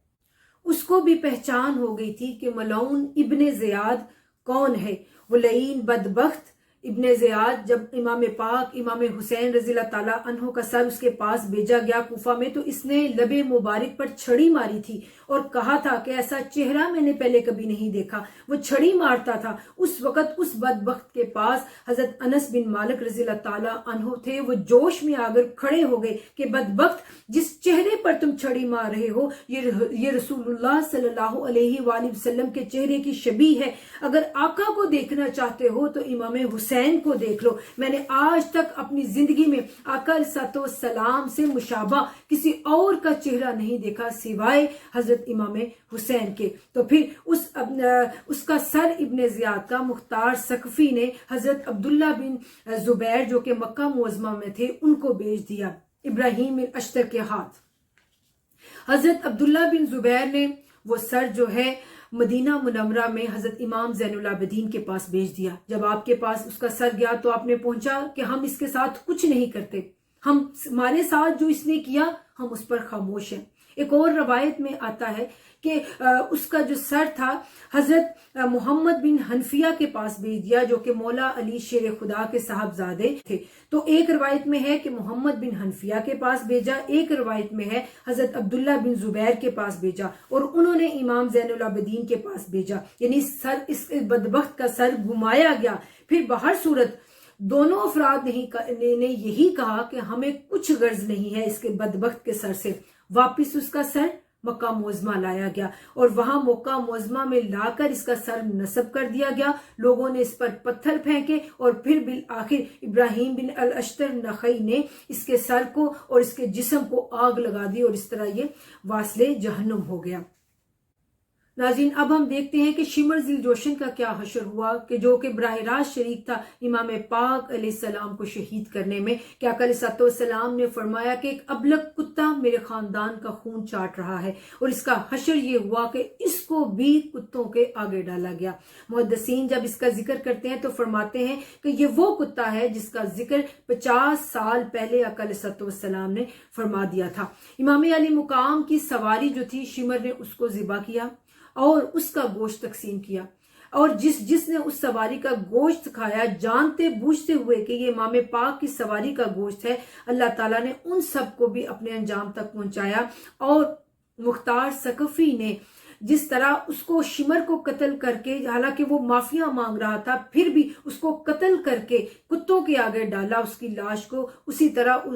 اس کو بھی پہچان ہو گئی تھی کہ ملعون ابن زیاد کون ہے۔ وہ لعین بدبخت ابن زیاد جب امام پاک امام حسین رضی اللہ تعالیٰ عنہ کا سر اس کے پاس بھیجا گیا کوفہ میں، تو اس نے لب مبارک پر چھڑی ماری تھی اور کہا تھا کہ ایسا چہرہ میں نے پہلے کبھی نہیں دیکھا۔ وہ چھڑی مارتا تھا۔ اس وقت اس بدبخت کے پاس حضرت انس بن مالک رضی اللہ تعالیٰ عنہ تھے۔ وہ جوش میں آ کر کھڑے ہو گئے کہ بدبخت، جس چہرے پر تم چھڑی مار رہے ہو یہ رسول اللہ صلی اللہ علیہ وآلہ وسلم کے چہرے کی شبیہ ہے۔ اگر آقا کو دیکھنا چاہتے ہو تو امام حسین کو دیکھ لو۔ میں نے آج تک اپنی زندگی میں آقا علیہ السلام سے مشابہ کسی اور کا چہرہ نہیں دیکھا سوائے حضرت امام حسین کے۔ تو پھر اس کا سر ابن زیاد کا مختار ثقفی نے حضرت عبداللہ بن زبیر جو کہ مکہ معظمہ میں تھے ان کو بھیج دیا ابراہیم بن اشتر کے ہاتھ۔ حضرت عبداللہ بن زبیر نے وہ سر جو ہے مدینہ منورہ میں حضرت امام زین العابدین کے پاس بھیج دیا۔ جب آپ کے پاس اس کا سر گیا تو آپ نے پہنچا کہ ہم اس کے ساتھ کچھ نہیں کرتے، ہمارے ساتھ جو اس نے کیا ہم اس پر خاموش ہیں۔ ایک اور روایت میں آتا ہے کہ اس کا جو سر تھا حضرت محمد بن حنفیہ کے پاس بھیج دیا جو کہ مولا علی شیر خدا کے صاحبزادے تھے۔ تو ایک روایت میں ہے کہ محمد بن حنفیہ کے پاس بھیجا، ایک روایت میں ہے حضرت عبداللہ بن زبیر کے پاس بھیجا، اور انہوں نے امام زین العابدین کے پاس بھیجا۔ یعنی سر اس بدبخت کا سر گمایا گیا۔ پھر بہر صورت دونوں افراد نے یہی کہا کہ ہمیں کچھ غرض نہیں ہے اس کے بدبخت کے سر سے، واپس اس کا سر مکہ معظمہ لایا گیا اور وہاں مکہ معظمہ میں لا کر اس کا سر نصب کر دیا گیا. لوگوں نے اس پر پتھر پھینکے اور پھر بالآخر ابراہیم بن الاشتر نخعی نے اس کے سر کو اور اس کے جسم کو آگ لگا دی اور اس طرح یہ واصل جہنم ہو گیا. ناظرین، اب ہم دیکھتے ہیں کہ شمر ذیل جوشن کا کیا حشر ہوا کہ جو کہ براہ راست شریک تھا امام پاک علیہ السلام کو شہید کرنے میں. کہ آقا علیہ السلام نے فرمایا کہ ایک ابلک کتا میرے خاندان کا خون چاٹ رہا ہے، اور اس کا حشر یہ ہوا کہ اس کو بھی کتوں کے آگے ڈالا گیا. محدثین جب اس کا ذکر کرتے ہیں تو فرماتے ہیں کہ یہ وہ کتا ہے جس کا ذکر 50 سال پہلے آقا علیہ السلام نے فرما دیا تھا. امام علی مقام کی سواری جو تھی، شمر نے اس کو ذبح کیا اور اس کا گوشت تقسیم کیا، اور جس نے اس سواری کا گوشت کھایا جانتے بوجھتے ہوئے کہ یہ امام پاک کی سواری کا گوشت ہے، اللہ تعالیٰ نے ان سب کو بھی اپنے انجام تک پہنچایا. اور مختار ثقفی نے جس طرح اس کو شمر کو قتل کر کے، حالانکہ وہ معافیا مانگ رہا تھا، پھر بھی اس کو قتل کر کے کتوں کے آگے ڈالا اس کی لاش کو، اسی طرح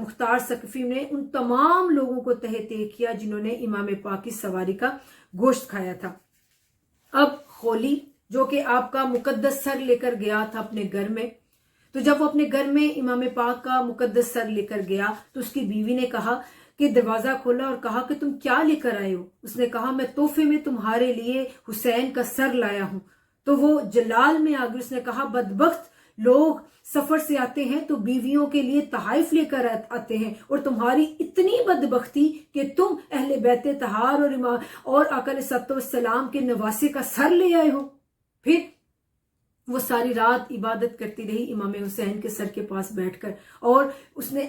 مختار ثقفی نے ان تمام لوگوں کو تہہ کیا جنہوں نے امام پاک کی سواری کا گوشت کھایا تھا. اب خولی جو کہ آپ کا مقدس سر لے کر گیا تھا اپنے گھر میں، تو جب وہ اپنے گھر میں امام پاک کا مقدس سر لے کر گیا تو اس کی بیوی نے کہا کہ دروازہ کھولا اور کہا کہ تم کیا لے کر آئے ہو؟ اس نے کہا میں تحفے میں تمہارے لیے حسین کا سر لایا ہوں. تو وہ جلال میں آ گئی. اس نے کہا بدبخت لوگ سفر سے آتے ہیں تو بیویوں کے لیے تحائف لے کر آتے ہیں، اور تمہاری اتنی بدبختی کہ تم اہل بیت طہار اور آقا علیہ السلام کے نواسے کا سر لے آئے ہو. پھر وہ ساری رات عبادت کرتی رہی امام حسین کے سر کے پاس بیٹھ کر، اور اس نے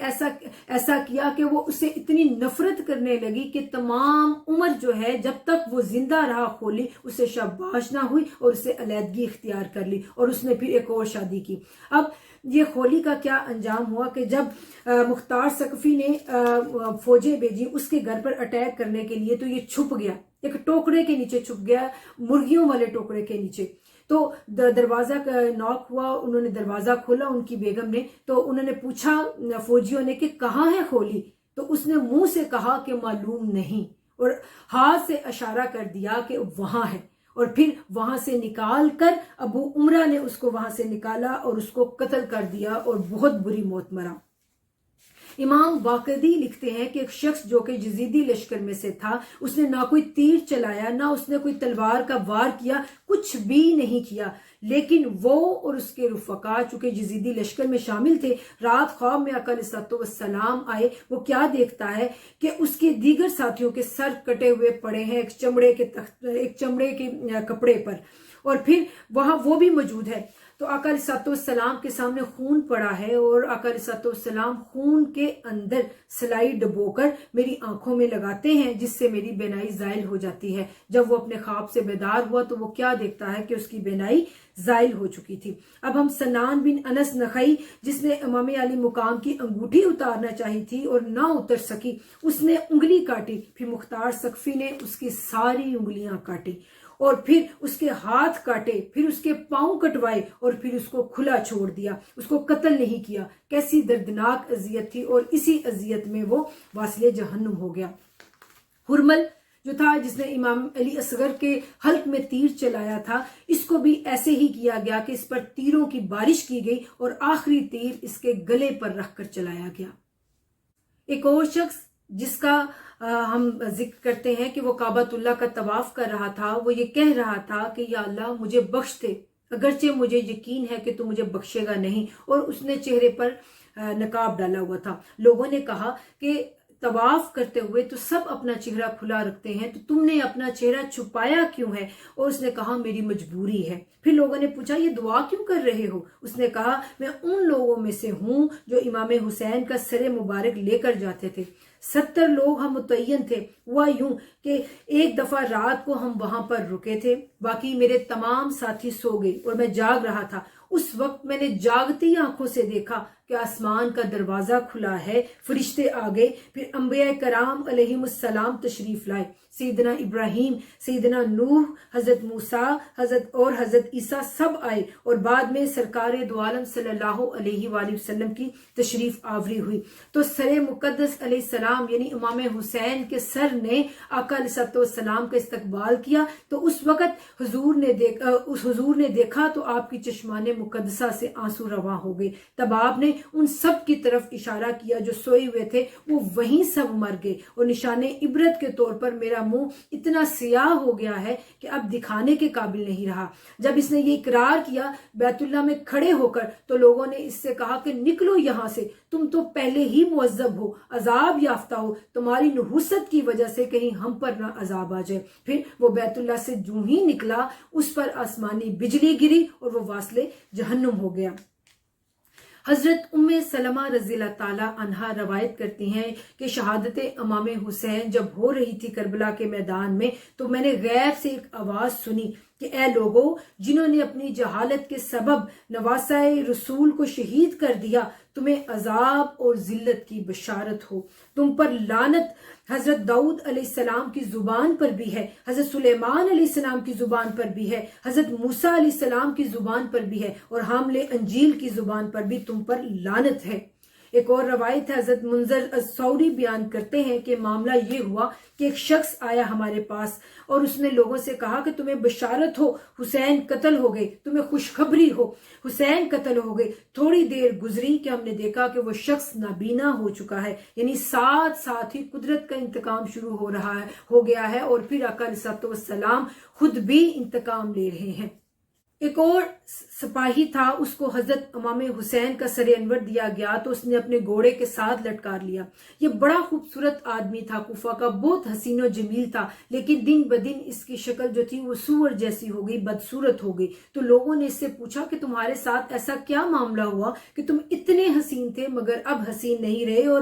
ایسا کیا کہ وہ اسے اتنی نفرت کرنے لگی کہ تمام عمر جو ہے جب تک وہ زندہ رہا خولی اسے شاباش نہ ہوئی اور اسے علیحدگی اختیار کر لی، اور اس نے پھر ایک اور شادی کی. اب یہ خولی کا کیا انجام ہوا کہ جب مختار ثقفی نے فوجیں بھیجی اس کے گھر پر اٹیک کرنے کے لیے، تو یہ چھپ گیا، ایک ٹوکرے کے نیچے چھپ گیا، مرغیوں والے ٹوکرے کے نیچے. تو دروازہ کا ناک ہوا، انہوں نے دروازہ کھولا ان کی بیگم نے، تو انہوں نے پوچھا فوجیوں نے کہ کہاں ہے خولی؟ تو اس نے منہ سے کہا کہ معلوم نہیں، اور ہاتھ سے اشارہ کر دیا کہ وہاں ہے، اور پھر وہاں سے نکال کر ابو عمرہ نے اس کو وہاں سے نکالا اور اس کو قتل کر دیا اور بہت بری موت مرا. امام واقدی لکھتے ہیں کہ ایک شخص جو کہ یزیدی لشکر میں سے تھا، اس نے نہ کوئی تیر چلایا، نہ اس نے کوئی تلوار کا وار کیا، کچھ بھی نہیں کیا، لیکن وہ اور اس کے رفقا چونکہ یزیدی لشکر میں شامل تھے، رات خواب میں آقا علیہ السلام آئے. وہ کیا دیکھتا ہے کہ اس کے دیگر ساتھیوں کے سر کٹے ہوئے پڑے ہیں ایک چمڑے کے کپڑے پر، اور پھر وہاں وہ بھی موجود ہے. تو آقا علیہ السلام کے سامنے خون پڑا ہے، اور آقا علیہ السلام خون کے اندر سلائی ڈبو کر میری آنکھوں میں لگاتے ہیں جس سے میری بینائی زائل ہو جاتی ہے. جب وہ اپنے خواب سے بیدار ہوا تو وہ کیا دیکھتا ہے کہ اس کی بینائی زائل ہو چکی تھی. اب ہم سنان بن انس نخعی جس نے امام علی مقام کی انگوٹھی اتارنا چاہی تھی اور نہ اتر سکی، اس نے انگلی کاٹی، پھر مختار ثقفی نے اس کی ساری انگلیاں کاٹی، اور پھر اس کے ہاتھ کاٹے، پھر اس کے پاؤں کٹوائے، اور پھر اس کو کھلا چھوڑ دیا، اس کو قتل نہیں کیا. کیسی دردناک اذیت تھی، اور اسی اذیت میں وہ واصل جہنم ہو گیا. حرمل جو تھا جس نے امام علی اصغر کے حلق میں تیر چلایا تھا، اس کو بھی ایسے ہی کیا گیا کہ اس پر تیروں کی بارش کی گئی اور آخری تیر اس کے گلے پر رکھ کر چلایا گیا. ایک اور شخص جس کا ہم ذکر کرتے ہیں کہ وہ کعبۃ اللہ کا طواف کر رہا تھا، وہ یہ کہہ رہا تھا کہ یا اللہ مجھے بخش دے، اگرچہ مجھے یقین ہے کہ تو مجھے بخشے گا نہیں. اور اس نے چہرے پر نقاب ڈالا ہوا تھا. لوگوں نے کہا کہ طواف کرتے ہوئے تو سب اپنا چہرہ کھلا رکھتے ہیں، تو تم نے اپنا چہرہ چھپایا کیوں ہے؟ اور اس نے کہا میری مجبوری ہے. پھر لوگوں نے پوچھا یہ دعا کیوں کر رہے ہو؟ اس نے کہا میں ان لوگوں میں سے ہوں جو امام حسین کا سر مبارک لے کر جاتے تھے. 70 لوگ ہم متعین تھے. ہوا یوں کہ ایک دفعہ رات کو ہم وہاں پر رکے تھے، باقی میرے تمام ساتھی سو گئے اور میں جاگ رہا تھا. اس وقت میں نے جاگتی آنکھوں سے دیکھا کہ کہ آسمان کا دروازہ کھلا ہے، فرشتے آ گئے، پھر انبیاء کرام علیہم السلام تشریف لائے، سیدنا ابراہیم، سیدنا نوح، حضرت موسیٰ، حضرت عیسیٰ سب آئے، اور بعد میں سرکار دو عالم صلی اللہ علیہ وآلہ وسلم کی تشریف آوری ہوئی۔ تو سر مقدس علیہ السلام یعنی امام حسین کے سر نے آقا علیہ السلام کا استقبال کیا، تو اس وقت حضور نے دیکھا تو آپ کی چشمان مقدسہ سے آنسو رواں ہو گئے۔ تب آپ نے ان سب کی طرف اشارہ کیا جو سوئے ہوئے تھے، وہ وہیں سب مر گئے، اور نشان عبرت کے طور پر میرا منہ اتنا سیاہ ہو گیا ہے کہ اب دکھانے کے قابل نہیں رہا۔ جب اس نے یہ اقرار کیا بیت اللہ میں کھڑے ہو کر، تو لوگوں نے اس سے کہا کہ نکلو یہاں سے، تم تو پہلے ہی معذب ہو، عذاب یافتہ ہو، تمہاری نحوست کی وجہ سے کہیں ہم پر نہ عذاب آ جائے۔ پھر وہ بیت اللہ سے جو ہی نکلا، اس پر آسمانی بجلی گری اور وہ واصل جہنم ہو گیا۔ حضرت ام سلمہ رضی اللہ تعالی عنہا روایت کرتی ہیں کہ شہادت امام حسین جب ہو رہی تھی کربلا کے میدان میں، تو میں نے غیب سے ایک آواز سنی کہ اے لوگو، جنہوں نے اپنی جہالت کے سبب نواسۂ رسول کو شہید کر دیا، تمہیں عذاب اور ذلت کی بشارت ہو، تم پر لعنت حضرت داؤد علیہ السلام کی زبان پر بھی ہے، حضرت سلیمان علیہ السلام کی زبان پر بھی ہے، حضرت موسیٰ علیہ السلام کی زبان پر بھی ہے، اور حامل انجیل کی زبان پر بھی تم پر لعنت ہے۔ ایک اور روایت ہے، حضرت منذر الثوری بیان کرتے ہیں کہ معاملہ یہ ہوا کہ ایک شخص آیا ہمارے پاس اور اس نے لوگوں سے کہا کہ تمہیں بشارت ہو، حسین قتل ہو گئے، تمہیں خوشخبری ہو، حسین قتل ہو گئے۔ تھوڑی دیر گزری کہ ہم نے دیکھا کہ وہ شخص نابینا ہو چکا ہے، یعنی ساتھ ہی قدرت کا انتقام شروع ہو گیا ہے، اور پھر آقا علیہ السلام خود بھی انتقام لے رہے ہیں۔ ایک اور سپاہی تھا، اس کو حضرت امام حسین کا سر انور دیا گیا تو اس نے اپنے گھوڑے کے ساتھ لٹکار لیا۔ یہ بڑا خوبصورت آدمی تھا، کوفہ کا، بہت حسین و جمیل تھا، لیکن دن بدن اس کی شکل جو تھی وہ سور جیسی ہو گئی، بدصورت ہو گئی۔ تو لوگوں نے اس سے پوچھا کہ تمہارے ساتھ ایسا کیا معاملہ ہوا کہ تم اتنے حسین تھے مگر اب حسین نہیں رہے اور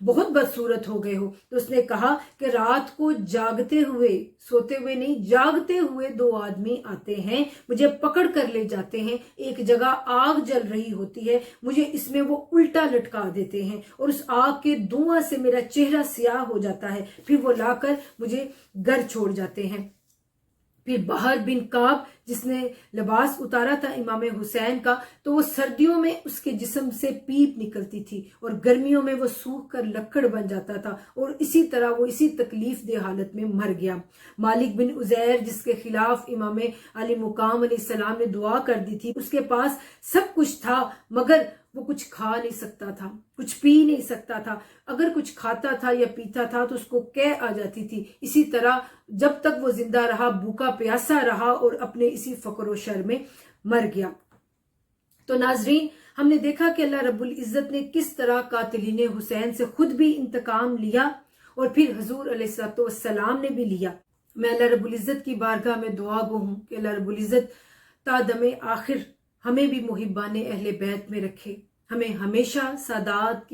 بہت بدصورت ہو گئے ہو؟ تو اس نے کہا کہ رات کو جاگتے ہوئے، سوتے ہوئے نہیں، جاگتے ہوئے دو آدمی آتے ہیں، مجھے پکڑ کر لے جاتے ہیں، ایک جگہ آگ جل رہی ہوتی ہے، مجھے اس میں وہ الٹا لٹکا دیتے ہیں اور اس آگ کے دھواں سے میرا چہرہ سیاہ ہو جاتا ہے، پھر وہ لا کر مجھے گھر چھوڑ جاتے ہیں۔ پھر بہر بن کعب جس نے لباس اتارا تھا امام حسین کا، تو وہ سردیوں میں اس کے جسم سے پیپ نکلتی تھی اور گرمیوں میں وہ سوکھ کر لکڑ بن جاتا تھا، اور اسی طرح وہ اسی تکلیف دہ حالت میں مر گیا۔ مالک بن عزیر جس کے خلاف امام علی مقام علیہ السلام نے دعا کر دی تھی، اس کے پاس سب کچھ تھا مگر وہ کچھ کھا نہیں سکتا تھا، کچھ پی نہیں سکتا تھا، اگر کچھ کھاتا تھا یا پیتا تھا تو اس کو قے آ جاتی تھی۔ اسی طرح جب تک وہ زندہ رہا بھوکا پیاسا رہا اور اپنے اسی فقر و شر میں مر گیا۔ تو ناظرین، ہم نے دیکھا کہ اللہ رب العزت نے کس طرح قاتلین حسین سے خود بھی انتقام لیا اور پھر حضور علیہ السلام نے بھی لیا۔ میں اللہ رب العزت کی بارگاہ میں دعا گو ہوں کہ اللہ رب العزت تا دم آخر ہمیں بھی محبان اہل بیت میں رکھے، ہمیں ہمیشہ سادات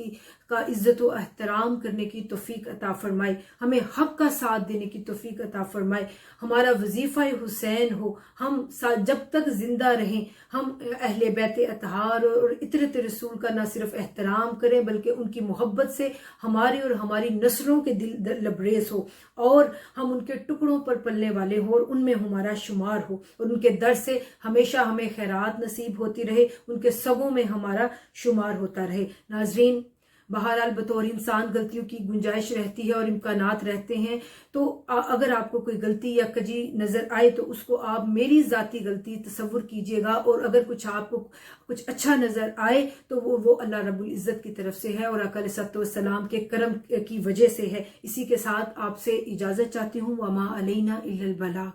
کا عزت و احترام کرنے کی توفیق عطا فرمائے، ہمیں حق کا ساتھ دینے کی توفیق عطا فرمائے، ہمارا وظیفہ حسین ہو، ہم جب تک زندہ رہیں ہم اہل بیت اطہار اور عطرت رسول کا نہ صرف احترام کریں بلکہ ان کی محبت سے ہماری اور ہماری نسلوں کے دل لبریز ہو، اور ہم ان کے ٹکڑوں پر پلنے والے ہوں اور ان میں ہمارا شمار ہو، اور ان کے در سے ہمیشہ ہمیں خیرات نصیب ہوتی رہے، ان کے سگوں میں ہمارا شمار ہوتا رہے۔ ناظرین، بہرحال بطور انسان غلطیوں کی گنجائش رہتی ہے اور امکانات رہتے ہیں، تو اگر آپ کو کوئی غلطی یا کجی نظر آئے تو اس کو آپ میری ذاتی غلطی تصور کیجئے گا، اور اگر آپ کو کچھ اچھا نظر آئے تو وہ اللہ رب العزت کی طرف سے ہے اور آقا علیہ السلام کے کرم کی وجہ سے ہے۔ اسی کے ساتھ آپ سے اجازت چاہتی ہوں، وما علینا الا البلاغ۔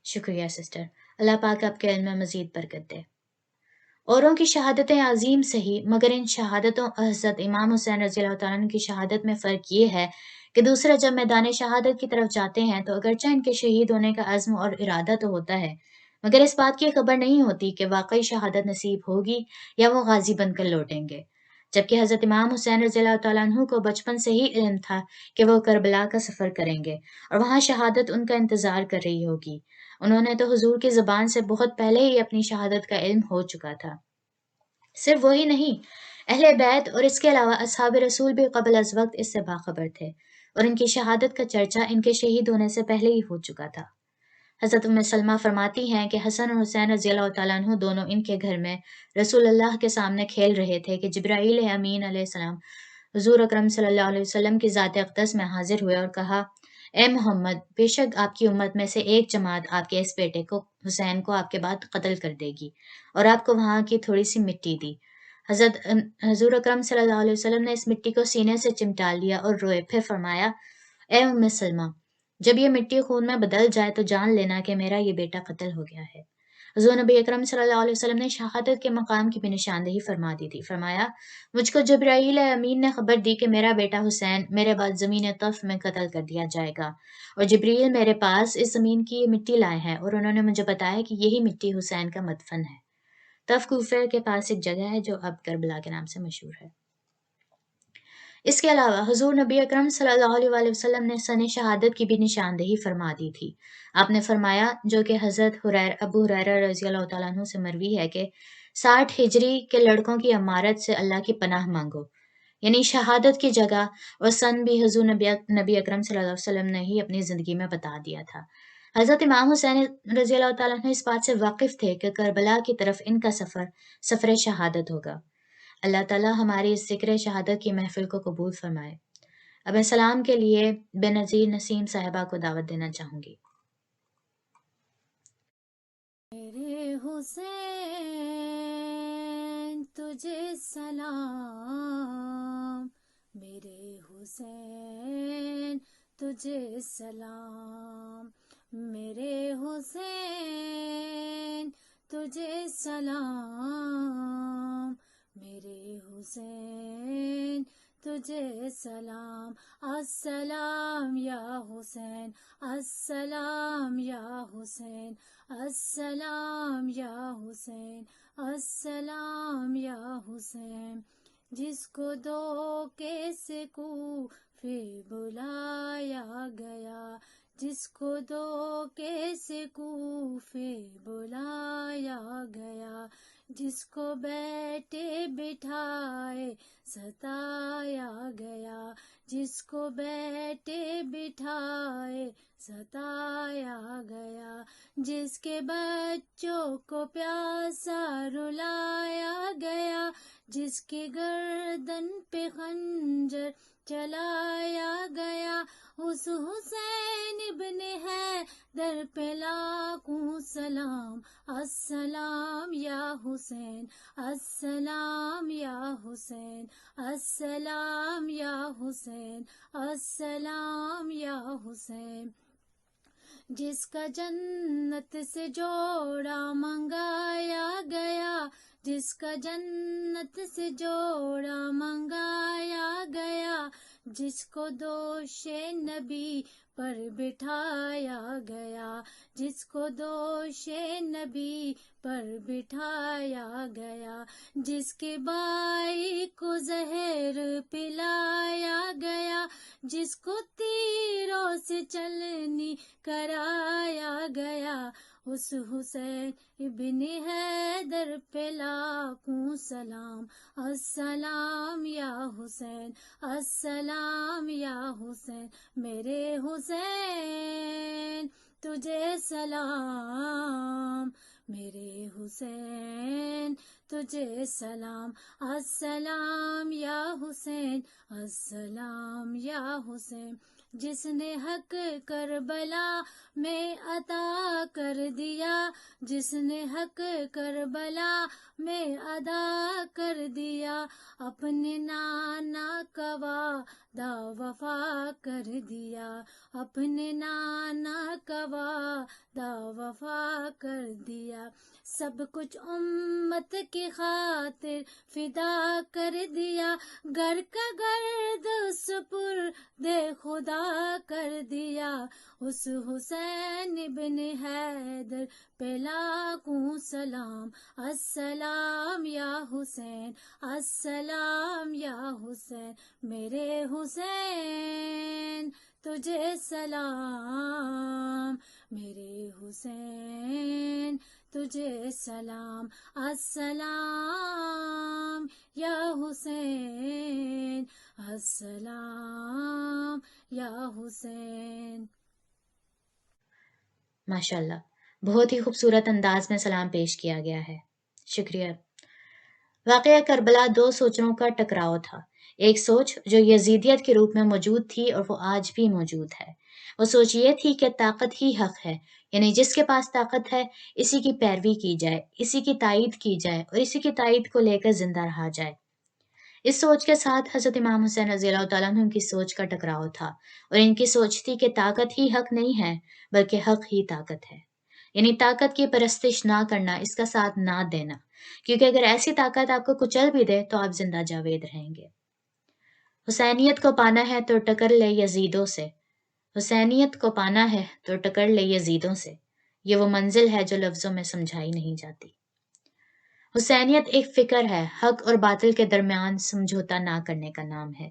شکریہ سسٹر، اللہ پاک آپ کے علم میں مزید برکت دے۔ اوروں کی شہادتیں عظیم صحیح، مگر ان شہادتوں حضرت امام حسین رضی اللہ تعالیٰ عنہ کی شہادت میں فرق یہ ہے کہ دوسرے جب میدان شہادت کی طرف جاتے ہیں تو اگرچہ ان کے شہید ہونے کا عزم اور ارادہ تو ہوتا ہے، مگر اس بات کی خبر نہیں ہوتی کہ واقعی شہادت نصیب ہوگی یا وہ غازی بن کر لوٹیں گے۔ جبکہ حضرت امام حسین رضی اللہ تعالیٰ عنہ کو بچپن سے ہی علم تھا کہ وہ کربلا کا سفر کریں گے اور وہاں شہادت ان کا انتظار کر رہی ہوگی۔ انہوں نے تو حضور کی زبان سے بہت پہلے ہی اپنی شہادت کا علم ہو چکا تھا۔ صرف وہی نہیں، اہل بیت اور اس کے علاوہ اصحاب رسول بھی قبل از وقت اس سے باخبر تھے اور ان کی شہادت کا چرچا ان کے شہید ہونے سے پہلے ہی ہو چکا تھا۔ حضرت ام سلمہ فرماتی ہیں کہ حسن اور حسین رضی اللہ تعالیٰ عنہ دونوں ان کے گھر میں رسول اللہ کے سامنے کھیل رہے تھے کہ جبرائیل امین علیہ السلام حضور اکرم صلی اللہ علیہ وسلم کی ذات اقدس میں حاضر ہوئے اور کہا، اے محمد، بے شک آپ کی امت میں سے ایک جماعت آپ کے اس بیٹے کو حسین کو آپ کے بعد قتل کر دے گی، اور آپ کو وہاں کی تھوڑی سی مٹی دی۔ حضور اکرم صلی اللہ علیہ وسلم نے اس مٹی کو سینے سے چمٹا لیا اور روئے، پھر فرمایا، اے ام سلمہ، جب یہ مٹی خون میں بدل جائے تو جان لینا کہ میرا یہ بیٹا قتل ہو گیا ہے۔ حضور نبی اکرم صلی اللہ علیہ وسلم نے شہادت کے مقام کی بھی نشاندہی فرما دی تھی۔ فرمایا، مجھ کو جبرائیل امین نے خبر دی کہ میرا بیٹا حسین میرے بعد زمین طف میں قتل کر دیا جائے گا، اور جبریل میرے پاس اس زمین کی یہ مٹی لائے ہیں اور انہوں نے مجھے بتایا کہ یہی مٹی حسین کا مدفن ہے۔ طف کوفہ کے پاس ایک جگہ ہے جو اب کربلا کے نام سے مشہور ہے۔ اس کے علاوہ حضور نبی اکرم صلی اللہ علیہ وآلہ وسلم نے سن شہادت کی بھی نشاندہی فرما دی تھی۔ آپ نے فرمایا، جو کہ حضرت ابو ہریرہ رضی اللہ تعالیٰ عنہ سے مروی ہے کہ 60 ہجری کے لڑکوں کی امارت سے اللہ کی پناہ مانگو، یعنی شہادت کی جگہ اور سن بھی حضور نبی اکرم صلی اللہ علیہ وسلم نے ہی اپنی زندگی میں بتا دیا تھا۔ حضرت امام حسین رضی اللہ تعالیٰ عنہ اس بات سے واقف تھے کہ کربلا کی طرف ان کا سفر شہادت ہوگا۔ اللہ تعالیٰ ہماری اس ذکر شہادت کی محفل کو قبول فرمائے۔ اب میں سلام کے لیے بے نظیر نسیم صاحبہ کو دعوت دینا چاہوں گی۔ میرے حسین تجھے سلام، میرے حسین تجھے سلام، میرے حسین تجھے سلام، میرے حسین تجھے سلام، السلام یا حسین، السلام یا حسین، السلام یا حسین، السلام یا حسین، جس کو دھوکے سے کوفے بلایا گیا، جس کو دھوکے سے کوفے بلایا گیا، جس کو بیٹھے بٹھائے ستایا گیا، جس کو بیٹھے بٹھائے ستایا گیا، جس کے بچوں کو پیاسا رلایا گیا، جس کے گردن پہ خنجر چلایا گیا، اس حسین ابن حیدر پہ لاکھوں سلام، السلام یا حسین، السلام یا حسین، السلام یا حسین، السلام یا حسین، جس کا جنت سے جوڑا منگایا گیا، جس کا جنت سے جوڑا منگایا گیا، جس کو دوش نبی پر بٹھایا گیا، جس کو دوش نبی پر بٹھایا گیا، جس کے بھائی کو زہر پلایا گیا، جس کو تیروں سے چلنی کرایا گیا، اس حسین ابن حیدر پہ لاکھوں سلام، السلام یا حسین، السلام یا حسین، میرے حسین تجھے سلام، میرے حسین تجھے سلام، السلام یا حسین، السلام یا حسین، جس نے حق کربلا میں عطا کر دیا، جس نے حق کربلا میں ادا کر دیا، اپنے نانا کا دا وفا کر دیا، اپنے نانا کا وعدہ وفا کر دیا، سب کچھ امت کی خاطر فدا کر دیا، گھر کا گرد سپرد خدا کر دیا، اس حسین ابن حیدر پہ لاکھوں سلام، السلام یا حسین، السلام یا حسین، میرے حسین تجھے سلام، میرے حسین تجھے سلام، السلام یا حسین، السلام یا حسین۔ ماشاءاللہ، بہت ہی خوبصورت انداز میں سلام پیش کیا گیا ہے، شکریہ۔ واقعہ کربلا دو سوچوں کا ٹکراؤ تھا، ایک سوچ جو یزیدیت کے روپ میں موجود تھی اور وہ آج بھی موجود ہے۔ وہ سوچ یہ تھی کہ طاقت ہی حق ہے، یعنی جس کے پاس طاقت ہے اسی کی پیروی کی جائے، اسی کی تائید کی جائے اور اسی کی تائید کو لے کر زندہ رہا جائے۔ اس سوچ کے ساتھ حضرت امام حسین رضی اللہ تعالیٰ عنہ کی سوچ کا ٹکراؤ تھا، اور ان کی سوچ تھی کہ طاقت ہی حق نہیں ہے بلکہ حق ہی طاقت ہے، یعنی طاقت کی پرستش نہ کرنا، اس کا ساتھ نہ دینا، کیونکہ اگر ایسی طاقت آپ کو کچل بھی دے تو آپ زندہ جاوید رہیں گے۔ حسینیت کو پانا ہے تو ٹکر لے یزیدوں سے، حسینیت کو پانا ہے تو ٹکر لے یزیدوں سے، یہ وہ منزل ہے جو لفظوں میں سمجھائی نہیں جاتی۔ حسینیت ایک فکر ہے، حق اور باطل کے درمیان سمجھوتا نہ کرنے کا نام ہے۔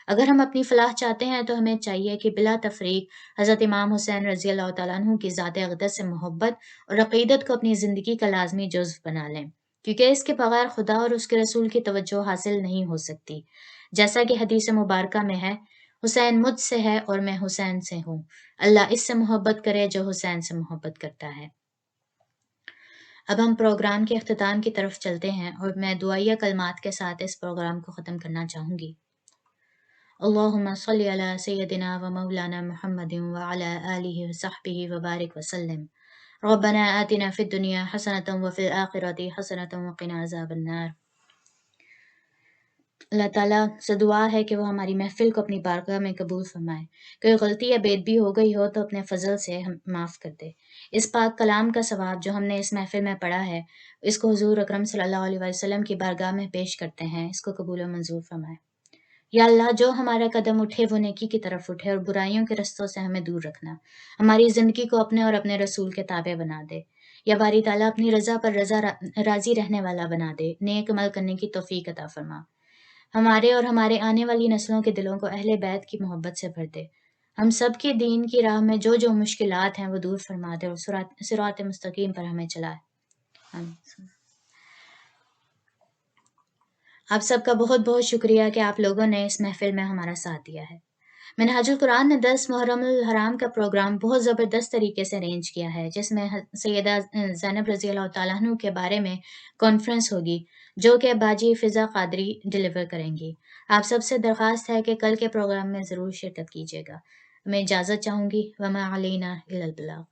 اگر ہم اپنی فلاح چاہتے ہیں تو ہمیں چاہیے کہ بلا تفریق حضرت امام حسین رضی اللہ تعالیٰ عنہ کی ذات اقدس سے محبت اور عقیدت کو اپنی زندگی کا لازمی جزو بنا لیں، کیونکہ اس کے بغیر خدا اور اس کے رسول کی توجہ حاصل نہیں ہو سکتی۔ جیسا کہ حدیث مبارکہ میں ہے، حسین مجھ سے ہے اور میں حسین سے ہوں، اللہ اس سے محبت کرے جو حسین سے محبت کرتا ہے۔ اب ہم پروگرام کے اختتام کی طرف چلتے ہیں اور میں دعائیہ کلمات کے ساتھ اس پروگرام کو ختم کرنا چاہوں گی۔ اللہم صلی علی سیدنا و مولانا محمد وعلی آلہ وصحبہ وبارک وسلم۔ ربنا آتنا فی الدنیا حسنۃ وفی الآخرۃ حسنۃ وقنا عذاب النار۔ اللہ تعالیٰ سے دعا ہے کہ وہ ہماری محفل کو اپنی بارگاہ میں قبول فرمائے، کوئی غلطی یا بے ادبی ہو گئی ہو تو اپنے فضل سے ہم معاف کر دے۔ اس پاک کلام کا ثواب جو ہم نے اس محفل میں پڑھا ہے، اس کو حضور اکرم صلی اللہ علیہ وسلم کی بارگاہ میں پیش کرتے ہیں، اس کو قبول و منظور فرمائے۔ یا اللہ، جو ہمارا قدم اٹھے وہ نیکی کی طرف اٹھے اور برائیوں کے رستوں سے ہمیں دور رکھنا، ہماری زندگی کو اپنے اور اپنے رسول کے تابع بنا دے۔ یا باری تعالیٰ اپنی رضا پر راضی رہنے والا بنا دے، نیک عمل کرنے کی توفیق عطا فرما، ہمارے اور ہمارے آنے والی نسلوں کے دلوں کو اہل بیت کی محبت سے بھر دے، ہم سب کے دین کی راہ میں جو جو مشکلات ہیں وہ دور فرما دے اور صراط مستقیم پر ہمیں چلائے۔ آمین۔ آپ سب کا بہت بہت شکریہ کہ آپ لوگوں نے اس محفل میں ہمارا ساتھ دیا ہے۔ منہاج القرآن نے 10 محرم الحرام کا پروگرام بہت زبردست طریقے سے ارینج کیا ہے، جس میں سیدہ زینب رضی اللہ تعالیٰ عنہ کے بارے میں کانفرنس ہوگی جو کہ باجی فضا قادری ڈیلیور کریں گی۔ آپ سب سے درخواست ہے کہ کل کے پروگرام میں ضرور شرکت کیجیے گا۔ میں اجازت چاہوں گی، وما علینا الا البلاغ۔